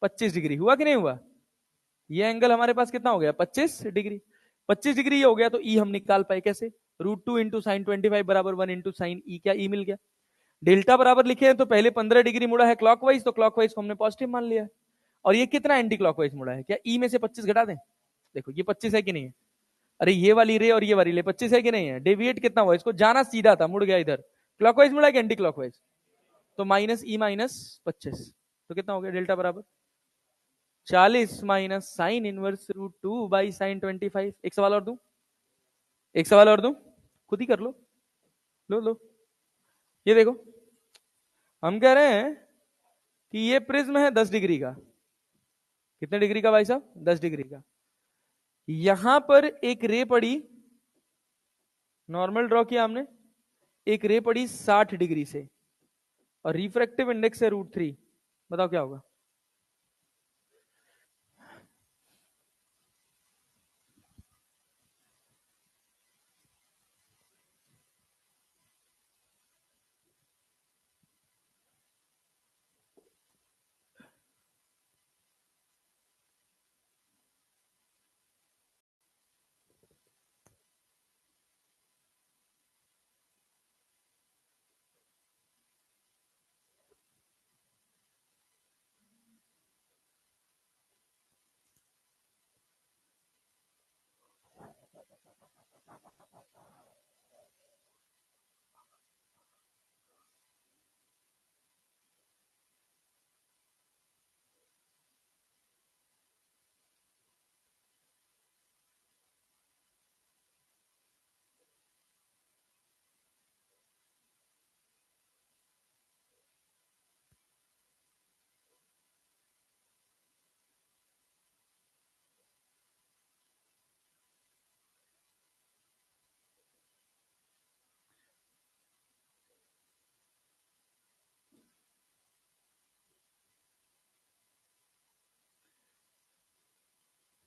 25 डिग्री। हुआ कि नहीं हुआ? ये एंगल हमारे पास कितना हो गया? 25 डिग्री। 25 डिग्री ये हो गया, तो ई हम निकाल पाए कैसे? √2 × sin 25 बराबर 1 × sin ई। क्या ई मिल गया? डेल्टा बराबर लिखे हैं तो पहले 15 डिग्री मुड़ा है क्लॉकवाइज, तो क्लॉकवाइज को हमने पॉजिटिव मान लिया है। और ये कितना एंटी क्लॉकवाइज मुड़ा है? क्या ई में से 25 घटा दें? देखो ये 25 है कि नहीं है? अरे ये वाली रे और ये वाली रे 25 है कि नहीं है? डेविएट कितना हुआ? इसको जाना सीधा था, मुड़ गया इधर। क्लॉकवाइज मुड़ा कि एंटी क्लॉकवाइज? तो -E - 25। तो कितना हो गया डेल्टा बराबर? 40 minus sign inverse √2 by sine 25। एक सवाल और दूं, एक सवाल और दूं, खुद ही कर लो, लो लो। ये देखो, हम कह रहे हैं कि ये प्रिज्म है 10 डिग्री का। कितने डिग्री का भाई साहब? 10 डिग्री का। यहां पर एक रे पड़ी, नॉर्मल ड्रॉ किया हमने, एक रे पड़ी 60 डिग्री से और रिफ्रैक्टिव इंडेक्स है √3। बताओ क्या होगा?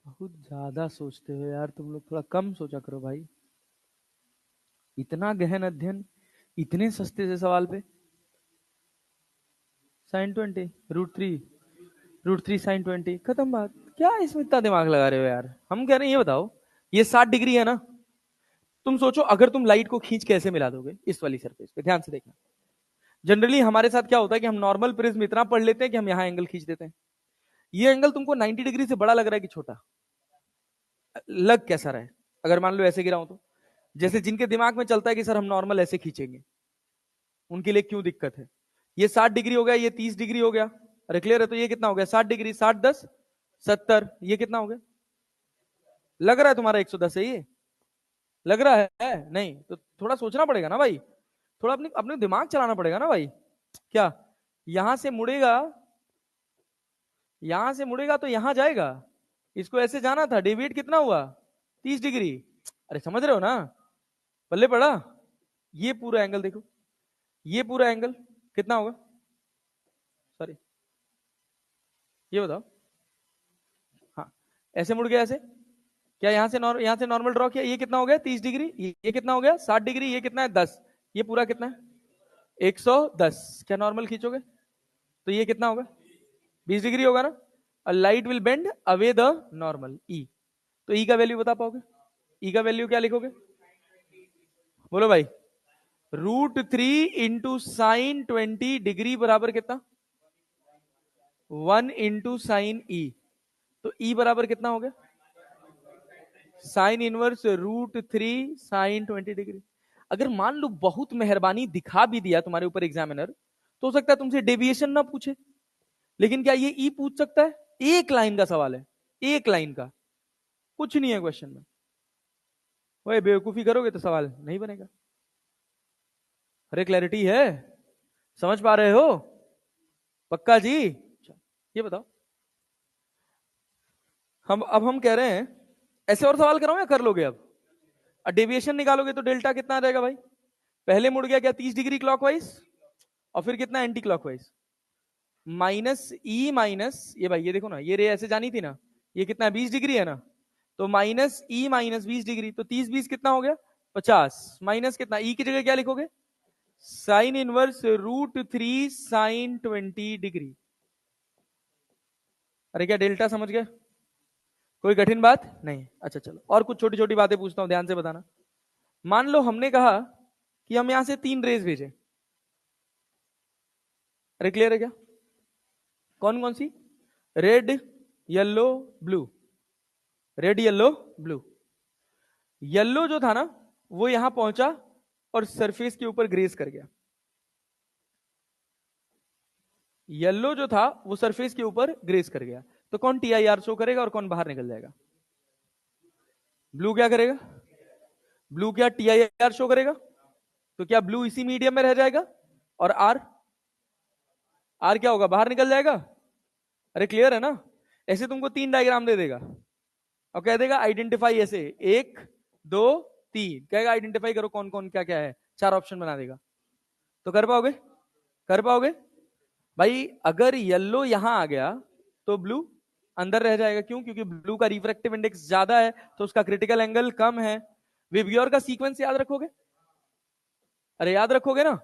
बहुत ज्यादा सोचते हो यार तुम लोग, थोड़ा कम सोचा करो भाई। इतना गहन अध्ययन इतने सस्ते से सवाल पे। साइन 20 √3, √3 साइन 20, खत्म बात। क्या इसमें इतना दिमाग लगा रहे हो यार? हम कह रहे हैं ये बताओ, ये 60 डिग्री है ना, तुम सोचो अगर तुम लाइट को खींच कैसे मिला दोगे इस वाली सरफेस पे। ध्यान से देखना, जनरली हमारे साथ क्या होता है कि हम नॉर्मल प्रिज्म इतना पढ़ लेते हैं कि हम यहां एंगल खींच देते हैं। ये एंगल तुमको 90 डिग्री से बड़ा लग रहा है कि छोटा? लग कैसा रहा है? अगर मान लो ऐसे गिराऊं तो, जैसे जिनके दिमाग में चलता है कि सर हम नॉर्मल ऐसे खींचेंगे, उनके लिए क्यों दिक्कत है? ये 60 डिग्री हो गया, ये 30 डिग्री हो गया। अरे क्लियर है? तो ये कितना हो गया? 60 डिग्री, 60 10 70। ये कितना हो गया? लग रहा है तुम्हारा 110 है ये? लग रहा है? नहीं तो थोड़ा सोचना पड़ेगा ना भाई, थोड़ा अपने अपने दिमाग चलाना पड़ेगा ना भाई। क्या यहां से मुड़ेगा, यहां से मुड़ेगा तो यहां जाएगा, इसको ऐसे जाना था, डेविएट कितना हुआ? 30 डिग्री। अरे समझ रहे हो ना? पल्ले पड़ा? ये पूरा एंगल देखो, ये पूरा एंगल कितना होगा? सॉरी, ये बताओ। हाँ, ऐसे मुड़ गया ऐसे, क्या यहां से नॉर्मल ड्रॉ किया, ये कितना हो गया? 30 डिग्री। ये कितना हो गया? 60 डिग्री। ये कितना है? 10। ये पूरा कितना है? 110। क्या नॉर्मल खींचोगे तो ये कितना होगा? 20 डिग्री होगा ना। Light will bend away the normal E. तो ई का वैल्यू बता पाओगे? ई का वैल्यू क्या लिखोगे? बोलो भाई। √3 इंटू साइन 20 डिग्री बराबर कितना? 1 इंटू साइन ई। तो ई बराबर कितना हो गया? Sine inverse √3 sine 20 degree. अगर मान लो बहुत मेहरबानी दिखा भी दिया तुम्हारे ऊपर एग्जामिनर, तो हो सकता है तुमसे डेविएशन ना पूछे, लेकिन क्या ये ई पूछ सकता है? एक लाइन का सवाल है, एक लाइन का, कुछ नहीं है क्वेश्चन में। वही बेवकूफी करोगे तो सवाल नहीं बनेगा। अरे क्लैरिटी है? समझ पा रहे हो? पक्का जी? ये बताओ, हम कह रहे हैं ऐसे और सवाल कराऊं या कर लोगे अब? डेविएशन निकालोगे तो डेल्टा कितना आ जाएगा भाई? पहले मुड़ गया क्या 30 डिग्री क्लॉकवाइज, और फिर कितना anti clockwise? Minus E minus, ये भाई ये देखो ना, ये रे ऐसे जानी थी ना, ये कितना है? 20 डिग्री है ना। तो माइनस ई माइनस 20 डिग्री, तो 30 20 कितना हो गया? 50। माइनस कितना? ई की जगह क्या लिखोगे? Sine inverse √3 sine 20 degree. अरे क्या डेल्टा समझ गए? कोई कठिन बात नहीं। अच्छा चलो और कुछ छोटी छोटी बातें पूछता हूं, ध्यान से बताना। मान लो हमने कहा कि हम यहां से 3 रेज भेजे। अरे क्लियर है क्या? कौन कौन सी? Red, yellow, blue. Red yellow blue. Yellow जो था ना, वो यहां पहुंचा और सरफेस के ऊपर ग्रेस कर गया। येलो जो था वो सरफेस के ऊपर ग्रेस कर गया। तो कौन टी आई आर शो करेगा और कौन बाहर निकल जाएगा? ब्लू क्या करेगा? ब्लू क्या टी आई आर शो करेगा? तो क्या ब्लू इसी मीडियम में रह जाएगा? और आर, आर क्या होगा? बाहर निकल जाएगा। अरे क्लियर है ना? ऐसे तुमको 3 डायग्राम दे देगा और कह देगा आइडेंटिफाई, ऐसे 1 2 3 कहेगा आइडेंटिफाई करो कौन कौन क्या क्या है, 4 ऑप्शन बना देगा। तो कर पाओगे? कर पाओगे भाई? अगर येलो यहां आ गया तो ब्लू अंदर रह जाएगा। क्यों? क्योंकि ब्लू का रिफ्रैक्टिव इंडेक्स ज्यादा है तो उसका क्रिटिकल एंगल कम है। विबग्योर का सीक्वेंस याद रखोगे? अरे याद रखोगे ना?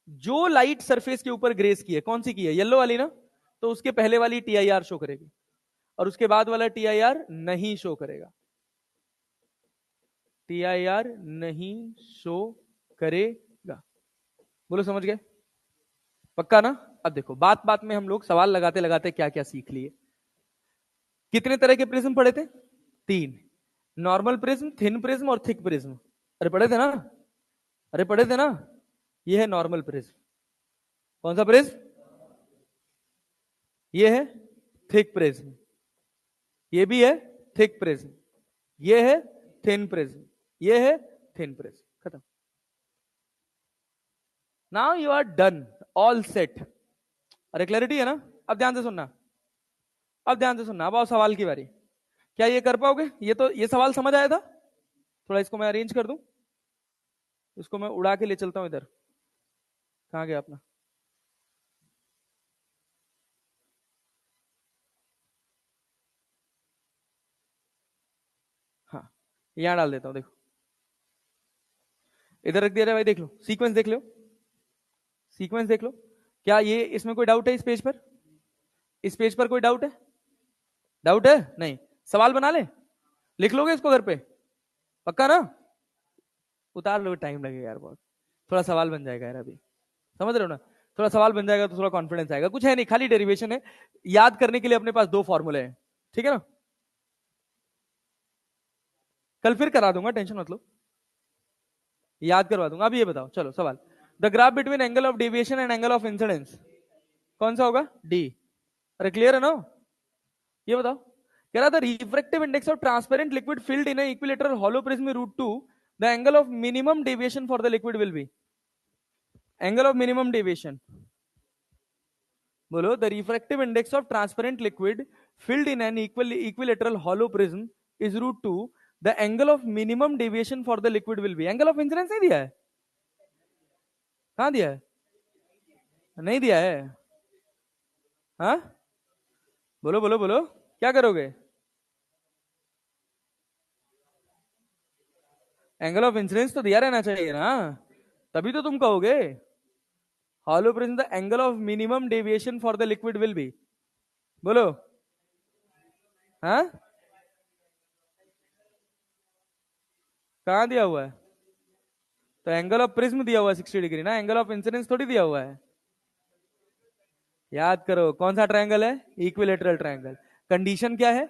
जो लाइट सरफेस के ऊपर ग्रेस की है, कौन सी की है? येलो वाली ना। तो उसके पहले वाली टीआईआर शो करेगी और उसके बाद वाला टीआईआर नहीं शो करेगा। टीआईआर नहीं शो करेगा। बोलो समझ गए? पक्का ना? अब देखो, बात बात में हम लोग सवाल लगाते लगाते क्या क्या सीख लिए। कितने तरह के प्रिज्म पढ़े थे? 3। नॉर्मल प्रिज्म, थिन प्रिज्म और थिक प्रिज्म। अरे पढ़े थे ना? अरे पढ़े थे ना? ये है नॉर्मल प्रिज्म। कौन सा प्रिज्म? ये है थिक प्रिज्म। ये भी है थिक प्रिज्म। ये है थिन प्रिज्म। ये है थिन प्रिज्म। खत्म। Now you are done, all set. अरे क्लैरिटी है ना? अब ध्यान से सुनना, अब ध्यान से सुनना। अब आओ सवाल की बारी। क्या ये कर पाओगे? ये तो ये सवाल समझ आया था। थोड़ा इसको मैं अरेंज कर दूं, इसको मैं उड़ा के ले चलता हूं इधर। कहां गया अपना? हाँ, यहां डाल देता हूं। देखो इधर रख दिया जाए भाई। देख लो सीक्वेंस, देख लो सीक्वेंस, देख लो। क्या ये इसमें कोई डाउट है? इस पेज पर, इस पेज पर कोई डाउट है? डाउट है? नहीं। सवाल बना ले, लिख लोगे इसको घर पे? पक्का ना? उतार लो, टाइम लगेगा यार बहुत। थोड़ा सवाल बन जाएगा यार अभी, समझ रहे हो ना? थोड़ा सवाल बन जाएगा तो थोड़ा कॉन्फिडेंस आएगा। कुछ है नहीं, खाली डेरिवेशन है। याद करने के लिए अपने पास 2 फॉर्मूले हैं, ठीक है ना? कल फिर करा दूंगा, टेंशन मत लो, याद करवा दूंगा। अब ये बताओ, चलो सवाल। The graph between angle of deviation and angle of incidence कौन सा होगा? डी। अरे क्लियर है ना? ये बताओ। कह रहा था refractive index of transparent liquid filled in equilateral hollow prism √2, the angle of minimum deviation for the liquid will be. Angle of minimum deviation बोलो। The refractive index of transparent liquid filled in an equilateral hollow prism is √2, the angle of minimum deviation for the liquid will be. Angle of incidence नहीं दिया है? कहां दिया है? नहीं दिया है? हाँ, बोलो बोलो बोलो, क्या करोगे? एंगल ऑफ इंसिडेंस तो दिया रहना चाहिए ना, तभी तो तुम कहोगे। Hollow prism, the angle of minimum deviation for the liquid will B. बोलो। हाँ, कहां दिया हुआ है? तो एंगल ऑफ प्रिज्म दिया हुआ है 60 डिग्री ना, एंगल ऑफ इंसिडेंस थोड़ी दिया हुआ है। याद करो कौन सा ट्रायंगल है? Equilateral triangle. कंडीशन क्या है?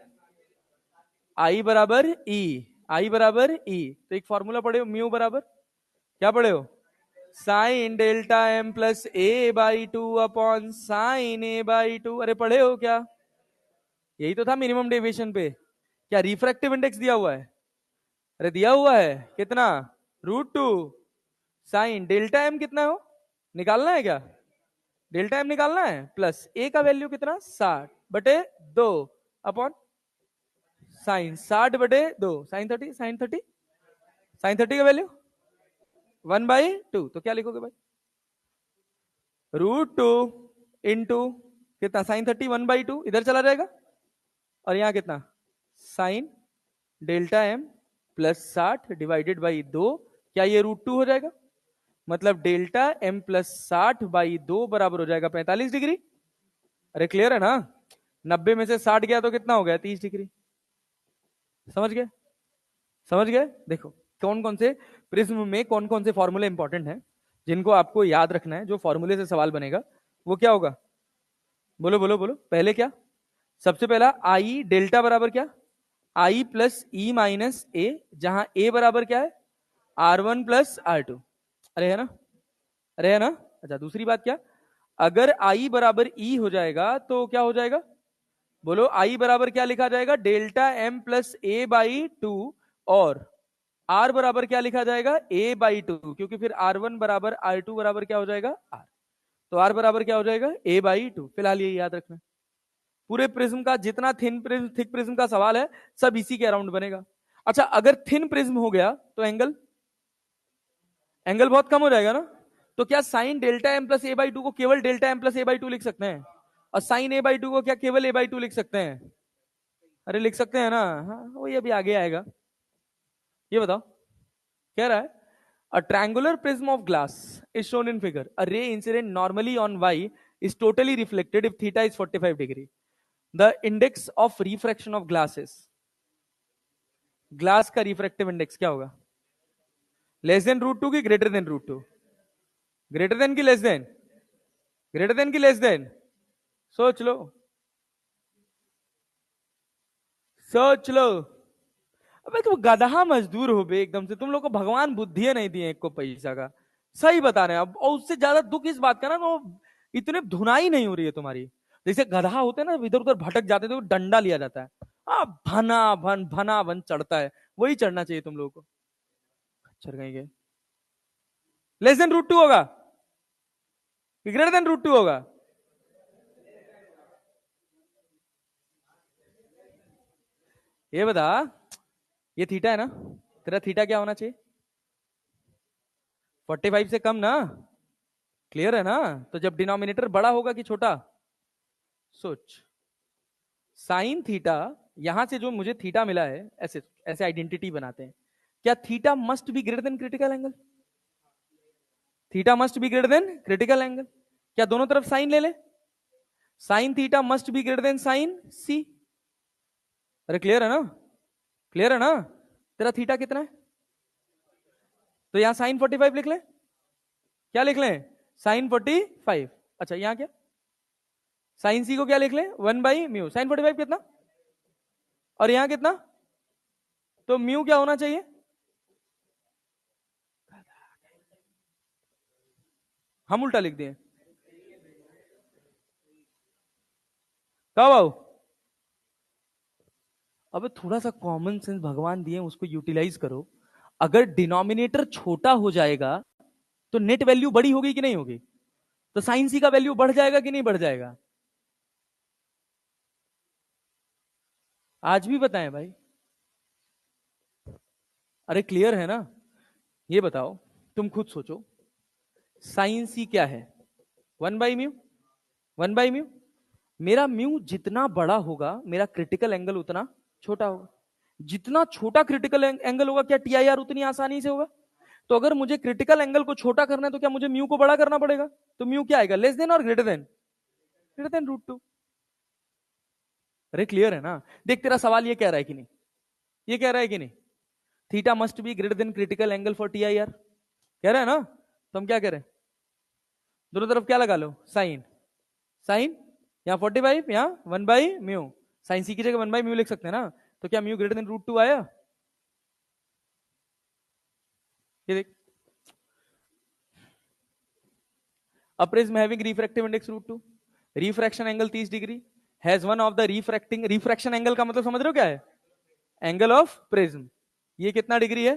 आई बराबर ई, आई बराबर ई। तो एक फॉर्मूला पढ़े हो, म्यू बराबर क्या पढ़े हो? Sine delta M plus A by two upon sine A by two. अरे पढ़े हो क्या? यही तो था मिनिमम डेविएशन पे। क्या रिफ्रैक्टिव इंडेक्स दिया हुआ है? अरे दिया हुआ है, कितना? √2। साइन डेल्टा एम कितना हो निकालना है क्या? डेल्टा एम निकालना है, प्लस ए का वैल्यू कितना? 60/2 अपॉन साइन 60/2, साइन 30 साइन 30 का वैल्यू 1/2। तो क्या लिखोगे भाई? √2 इंटू कितना? साइन 30 1/2 इधर चला जाएगा, और यहां कितना? Sine delta M plus 60/2। क्या ये √2 हो जाएगा? मतलब डेल्टा एम प्लस 60/2 बराबर हो जाएगा 45 डिग्री। अरे क्लियर है ना? 90 में से 60 गया तो कितना हो गया? 30 डिग्री। समझ गए? समझ गए? देखो कौन कौन से प्रिज्म में कौन कौन से फॉर्मूले इंपॉर्टेंट हैं जिनको आपको याद रखना है। जो फॉर्मूले से सवाल बनेगा वो क्या होगा? बोलो बोलो बोलो। पहले क्या? सबसे पहला आई डेल्टा बराबर क्या? आई प्लस ई माइनस ए, जहां ए बराबर क्या है? R1 plus R2। अरे है ना? अरे है ना? अच्छा, दूसरी बात क्या? अगर आई बराबर ई हो जाएगा तो क्या हो जाएगा? बोलो आई बराबर क्या लिखा जाएगा, delta M plus A by two, और आर बराबर क्या लिखा जाएगा, ए बाई टू, क्योंकि फिर आर वन बराबर आर टू बराबर क्या हो जाएगा, आर। तो आर बराबर क्या हो जाएगा, ए बाई टू। फिलहाल ये याद रखना। पूरे प्रिज्म का जितना थिन प्रिज्म थिक प्रिज्म का सवाल है सब इसी के अराउंड बनेगा। अच्छा, अगर थिन प्रिज्म हो गया तो एंगल एंगल बहुत कम हो जाएगा ना। तो क्या sine delta M plus A by two को केवल delta M plus A by two लिख सकते हैं, और साइन ए बाई टू को क्या केवल ए बाई टू लिख सकते हैं? अरे लिख सकते हैं ना। हाँ, वही अभी आगे आएगा। ये बताओ, कह रहा है a triangular prism of glass is shown in figure, a ray incident normally on Y is totally reflected if theta is 45 degree. The index of refraction of glass is, ग्लास का रिफ्रैक्टिव इंडेक्स क्या होगा, less than root two की greater than root two, greater than की less than, greater than की less than, सोच लो, सोच लो। अबे तुम गधा मजदूर हो बे एकदम से, तुम लोग को भगवान बुद्धि नहीं दिए एक को पैसा का। सही बता रहे हैं अब, और उससे ज्यादा दुख इस बात का ना, वो इतने धुनाई नहीं हो रही है तुम्हारी। जैसे गधा होते हैं ना, इधर उधर भटक जाते हैं तो डंडा लिया जाता है, भना भन चढ़ता है, वही चढ़ना चाहिए तुम लोगों को। चढ़ गए, लेस देन रूट टू होगा, ग्रेटर देन रूट टू होगा। ये बता, ये थीटा है ना, तेरा थीटा क्या होना चाहिए, 45 से कम ना, क्लियर है ना। तो जब डिनोमिनेटर बड़ा होगा कि छोटा, सोच, साइन थीटा, यहां से जो मुझे थीटा मिला है, ऐसे ऐसे आइडेंटिटी बनाते हैं, क्या theta must be greater than critical angle, theta must be greater than critical angle, क्या दोनों तरफ साइन ले ले, sine theta must be greater than sine C. अरे क्लियर है ना, क्लियर है ना। तेरा थीटा कितना है, तो यहां साइन 45 लिख ले, क्या लिख लें, साइन 45। अच्छा यहां क्या, साइन सी को क्या लिख ले, 1/μ, साइन 45 कितना, और यहां कितना, तो म्यू क्या होना चाहिए, हम उल्टा लिख दिए। कब आओ, अब थोड़ा सा कॉमन सेंस भगवान दिए, उसको यूटिलाइज करो। अगर डिनोमिनेटर छोटा हो जाएगा तो नेट वैल्यू बड़ी होगी कि नहीं होगी, तो साइन सी का वैल्यू बढ़ जाएगा कि नहीं बढ़ जाएगा, आज भी बताएं भाई। अरे क्लियर है ना। ये बताओ, तुम खुद सोचो, साइन सी क्या है, 1/μ, 1/μ। मेरा म्यू जितना बड़ा होगा मेरा क्रिटिकल एंगल उतना छोटा होगा, जितना छोटा क्रिटिकल एंगल होगा क्या टीआईआर उतनी आसानी से होगा। तो अगर मुझे क्रिटिकल एंगल को छोटा करना है तो क्या मुझे म्यू को बड़ा करना पड़ेगा, तो म्यू क्या आएगा, लेस देन और greater than, greater than root two. अरे क्लियर है ना। देख तेरा सवाल ये कह रहा है कि नहीं, ये कह रहा है कि नहीं, theta must be greater than critical angle for TIR, कह रहा है ना। तो हम क्या करें, दोनों तरफ क्या लगा लो, साइन, साइन, यहाँ 45, यहाँ 1/μ, साइन सी की जगह 1/μ लिख सकते हैं ना। तो क्या mu greater than root two आया, ये देख, a prism having refractive index root 2, refraction angle 30 degree, has one of the refracting, refraction angle का मतलब समझ रहे हो क्या है, एंगल ऑफ प्रिज्म। ये कितना डिग्री है,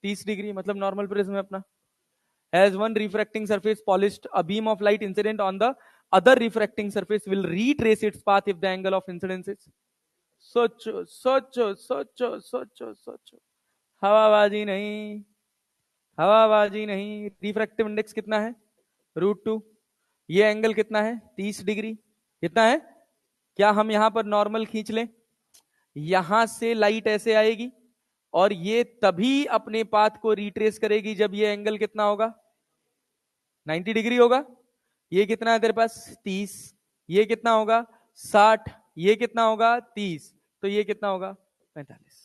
30 डिग्री, मतलब नॉर्मल प्रिज्म है अपना। has one refracting surface polished, a beam of light incident on the other refracting surface will retrace its path if the angle of incidence is, सोचो सोचो सोचो सोचो सोचो, हवाबाजी नहीं, हवाबाजी नहीं। रिफ्रैक्टिव इंडेक्स कितना है, रूट टू, ये एंगल कितना है, 30 डिग्री, कितना है। क्या हम यहां पर नॉर्मल खींच लें, यहां से लाइट ऐसे आएगी और ये तभी अपने पाथ को रिट्रेस करेगी जब ये एंगल कितना होगा, 90 डिग्री होगा। ये कितना है तेरे पास, 30, ये कितना होगा, 60, ये कितना होगा, 30, तो ये कितना होगा, 45।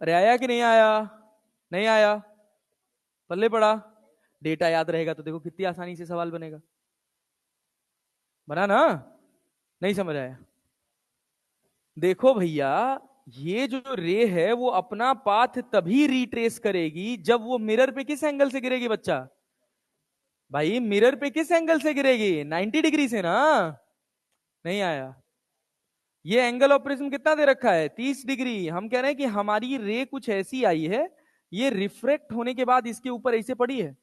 अरे आया कि नहीं आया, नहीं आया, पल्ले पड़ा। डेटा याद रहेगा तो देखो कितनी आसानी से सवाल बनेगा, बना ना, नहीं समझ आया। देखो भैया, ये जो रे है वो अपना पाथ तभी रिट्रेस करेगी जब वो मिरर पे किस एंगल से गिरेगी बच्चा, भाई मिरर पे किस एंगल से गिरेगी, 90 डिग्री से ना। नहीं आया। ये एंगल ऑफ प्रिज्म कितना दे रखा है? 30 डिग्री। हम कह रहे हैं कि हमारी रे कुछ ऐसी आई है, ये रिफ्रेक्ट होने के बाद इसके ऊपर ऐसे पड़ी है।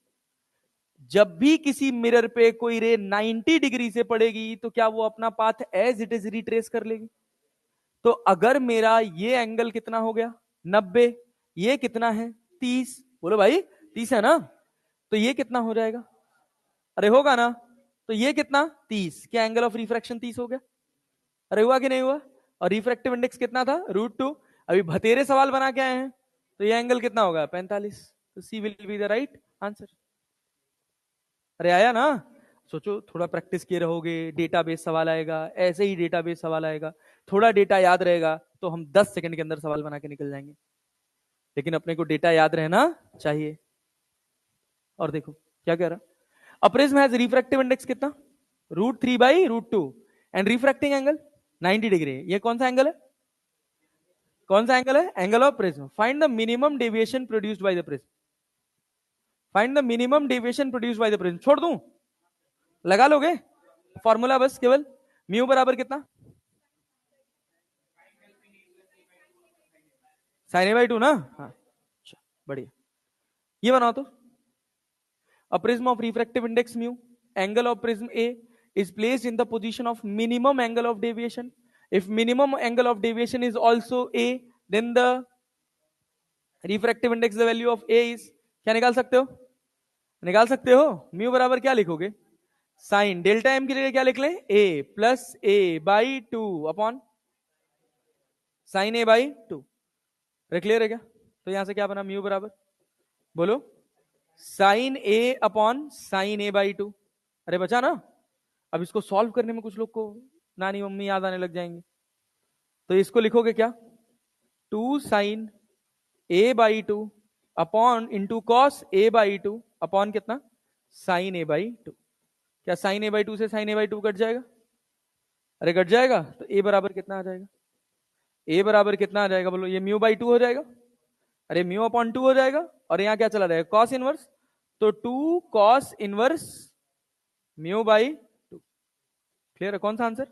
जब भी किसी मिरर पे कोई रे 90 डिग्री से पड़ेगी तो क्या वो अपना path as it is retrace कर लेगी? तो अगर मेरा ये एंगल कितना हो गया? 90। ये कितना है? 30। बोलो भाई, 30 है ना? तो ये कितना हो जाएगा? अरे होगा ना? तो ये कितना? 30। क्या एंगल ऑफ रिफ्रैक्शन 30 हो गया? अरे हुआ कि नहीं हुआ? और रिफ्रैक्टिव इंडेक्स कितना था? √2। अभी भतेरे सवाल बना के आए हैं, तो ये एंगल कितना होगा? 45। तो C will be the right answer. अरे आया ना? सोचो, थोड़ा प्रैक्टिस किए रहोगे, डेटाबेस सवाल आएगा, ऐसे ही डेटाबेस सवाल आएगा, थोड़ा डेटा याद रहेगा तो हम 10 सेकंड के अंदर सवाल बना के निकल जाएंगे। लेकिन अपने को डेटा याद रहना चाहिए। और देखो क्या कह रहा, a prism has refractive index कितना? √3/√2 एंड रिफ्रैक्टिंग एंगल 90 डिग्री। ये कौन सा एंगल है? कौन सा एंगल है? Angle of prism. Find the minimum deviation produced by the prism. Find the minimum deviation produced by the prism. छोड़ दूं? लगा लोगे फॉर्मूला बस केवल? म्यू बराबर कितना? साइन A/2 ना? हाँ, बढ़िया। ये बनाओ तो, a prism of refractive index mu, angle of prism A is placed in the position of minimum angle of deviation. If minimum angle of deviation is also A, then the refractive index, the value of A is, क्या निकाल सकते हो? निकाल सकते हो। Mu बराबर क्या लिखोगे? साइन डेल्टा एम के लिए क्या लिख लें? A plus A/2 upon sin A/2। Clear है क्या? तो यहां से क्या बना? म्यू बराबर, बोलो, sign A upon sin A/2। अरे बचा ना? अब इसको सॉल्व करने में कुछ लोग को नानी मम्मी याद आने लग जाएंगे, तो इसको लिखोगे क्या? 2 sin A/2 upon into cos A/2 upon कितना? sin A/2। क्या sin A/2 से sin A/2 कट जाएगा? अरे कट जाएगा। तो A बराबर कितना आ जाएगा? A बराबर कितना आ जाएगा? बोलो, ये μ/2 हो जाएगा। अरे μ/2 हो जाएगा, और यहाँ क्या चला रहेगा? Cos inverse. तो 2 cos इनवर्स μ/2। क्लियर है? कौन सा आंसर?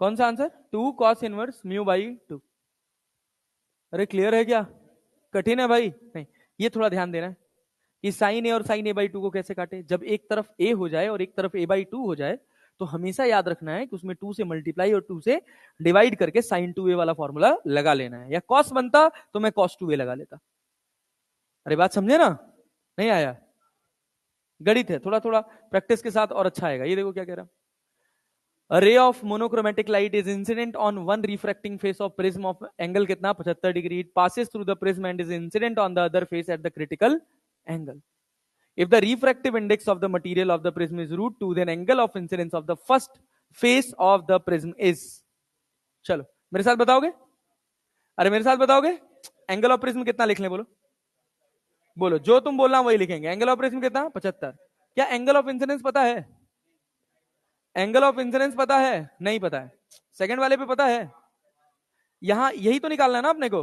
कौन सा आंसर? 2 cos inverse μ/2। अरे क्लियर है क्या? कठिन है भाई? नहीं, ये थोड़ा ध्यान देना है कि साइन ए और साइन A/2 को कैसे काटे। जब एक तरफ A हो जाए और एक तरफ A/2 हो जाए, तो हमेशा याद रखना है कि उसमें 2 से मल्टीप्लाई और 2 से डिवाइड करके sin 2A वाला फॉर्मूला लगा लेना है। या कॉस बनता तो मैं cos 2A लगा लेता। अरे बात समझे ना? नहीं आया? गणित है, थोड़ा थोड़ा प्रैक्टिस के साथ और अच्छा आएगा। ये देखो क्या कह रहा, a ray of monochromatic light is incident on one refracting face of prism of angle कितना? 75 degree. it passes through the prism and is incident on the other face at the critical angle. If the refractive index of the material of the prism is √2, then angle of incidence of the first face of the prism is, चलो मेरे साथ बताओगे? अरे मेरे साथ बताओगे? Angle of prism कितना लिख लें? बोलो, बोलो, जो तुम बोलना वही लिखेंगे। एंगल ऑफ प्रिज्म कितना? 75। क्या एंगल ऑफ इंसिडेंस पता है? एंगल ऑफ इंसिडेंस पता है? नहीं पता है। सेकंड वाले पे पता है? यहां यही तो निकालना है ना अपने को।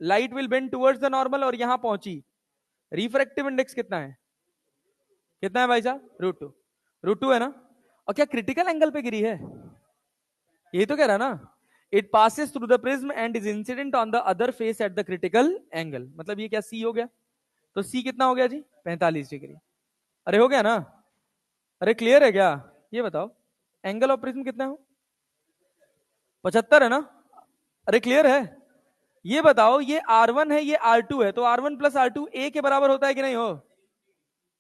Light will bend towards the normal, और यहां पहुंची। रिफ्रैक्टिव इंडेक्स कितना है? कितना है भाई साहब? √2। √2 है ना? और क्या क्रिटिकल एंगल पे गिरी है? यही तो कह रहा ना। It passes through the prism and is incident on the other face at the critical angle. मतलब ये क्या सी हो गया? तो सी कितना हो गया जी? 45 डिग्री। अरे हो गया ना? अरे क्लियर है क्या? ये बताओ, एंगल ऑफ प्रिज्म कितना है? 75 है ना? अरे क्लियर है? ये बताओ, ये R1 है, ये R2 है, तो R1 प्लस R2 A के बराबर होता है कि नहीं हो?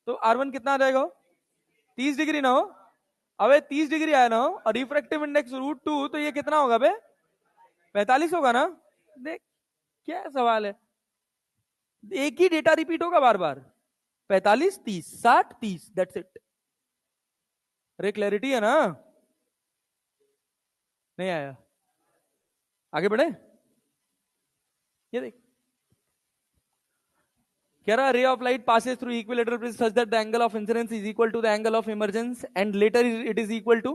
तो R1 कितना आ जाएगा हो? 30 डिग्री ना हो? अबे 30 डिग्री आया ना हो, और रिफ्रैक्टिव इंडेक्स √2, तो ये कितना होगा बे? 45 होगा ना? देख क्या सवाल है, एक ही डेटा रिपीट होगा बार बार। 45, 30, 60, 30, दैट्स इट। अरे क्लैरिटी है ना? नहीं आया? आगे बढ़े। ये देख, कह रहा ray of light passes through equilateral prism such that the angle of incidence is equal to the angle of emergence and later it is equal to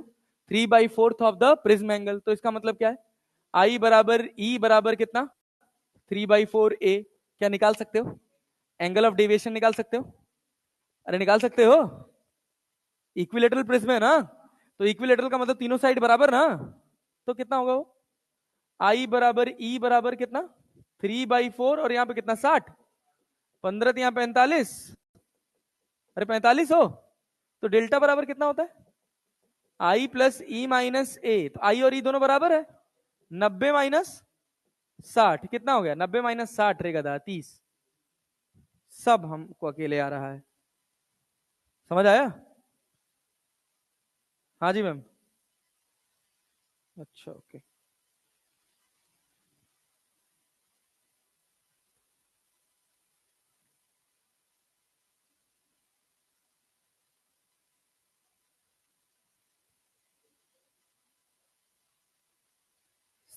3/4 of the prism angle. तो इसका मतलब क्या है? आई बराबर ई बराबर कितना? 3/4 A। क्या निकाल सकते हो? एंगल ऑफ डेविएशन निकाल सकते हो? अरे निकाल सकते हो, इक्विलेटरल प्रिज्म है ना? तो इक्विलेटरल का मतलब तीनों साइड बराबर ना, तो कितना होगा वो, आई बराबर ई बराबर कितना 3/4 और यहाँ पे कितना 60, 15 तो यहाँ 45, अरे 45 हो, तो डेल्टा बराबर कितना होता है आई प्लस ई माइनस ए, तो आई और ई दोनों बराबर है, 90 माइनस 60 कितना हो गया, 90 माइनस 60 रे गधा 30, सब हमको अकेले आ रहा है, समझ आया। हाँ जी मैम, अच्छा okay.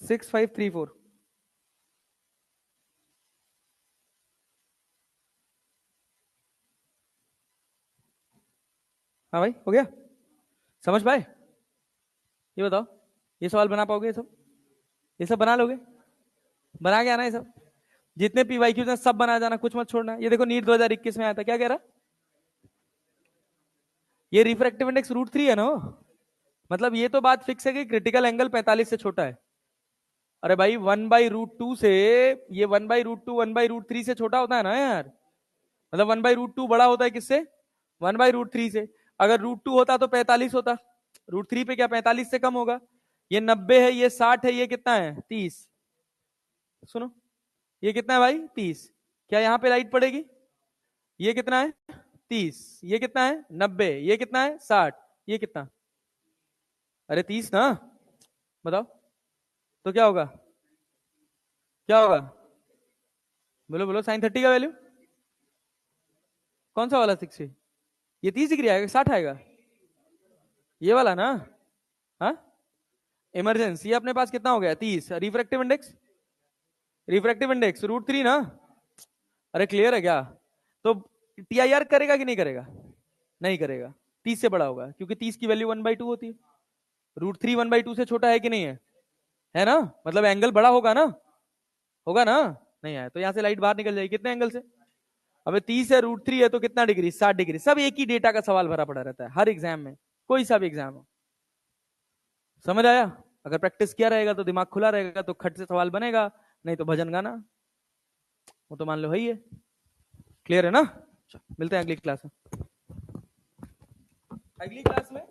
Six five three four, हाँ भाई हो गया, समझ पाए, ये बताओ, ये सवाल बना पाओगे, ये सब बना लोगे, बना के आना ये सब, जितने पीवाईक्यूज हैं सब बना जाना, कुछ मत छोड़ना। ये देखो नीट 2021 में आया था, क्या कह रहा, ये रिफ्रैक्टिव इंडेक्स √3 है ना, मतलब ये तो बात फिक्स है कि क्रिटिकल एंगल 45 से छोटा है। अरे भाई 1/√2 से, ये 1/√2 1/√3 से छोटा होता है ना यार, मतलब 1/√2 बड़ा होता है किससे, 1/√3 से, अगर √2 होता तो 45 होता, √3 पे क्या 45 से कम होगा, ये 90 है, ये 60 है, ये कितना है 30, सुनो ये कितना है भाई 30, क्या यहाँ पे लाइट पड़ेगी, ये कितना है 30, ये कितना है 90, ये कितना है 60, ये कितना, अरे 30 ना, बताओ तो क्या होगा, क्या होगा, बोलो बोलो साइन 30 का वैल्यू, कौन सा वाला 60, ये 30 डिग्री आएगा 60 आएगा, ये वाला ना, हाँ इमरजेंसी अपने पास कितना हो गया 30, रिफ्रैक्टिव इंडेक्स, रिफ्रैक्टिव इंडेक्स √3 ना, अरे क्लियर है क्या, तो टीआईआर करेगा कि नहीं करेगा, नहीं करेगा, 30 से बड़ा होगा, क्योंकि 30 की वैल्यू 1/2 होती है, √3 1/2 से छोटा है कि नहीं है ना, मतलब एंगल बड़ा होगा ना, होगा ना, नहीं आया तो यहां से लाइट बाहर निकल जाएगी, कितने एंगल से, अबे 30 है √3 है तो कितना डिग्री 60 डिग्री, सब एक ही डेटा का सवाल भरा पड़ा रहता है हर एग्जाम में, कोई सा भी एग्जाम हो, समझ आया, अगर प्रैक्टिस किया रहेगा तो दिमाग खुला रहेगा तो खट से सवाल बनेगा, नहीं तो भजन गाना, वो तो मान लो है ही है, क्लियर है ना, मिलते हैं अगली क्लास में, अगली क्लास में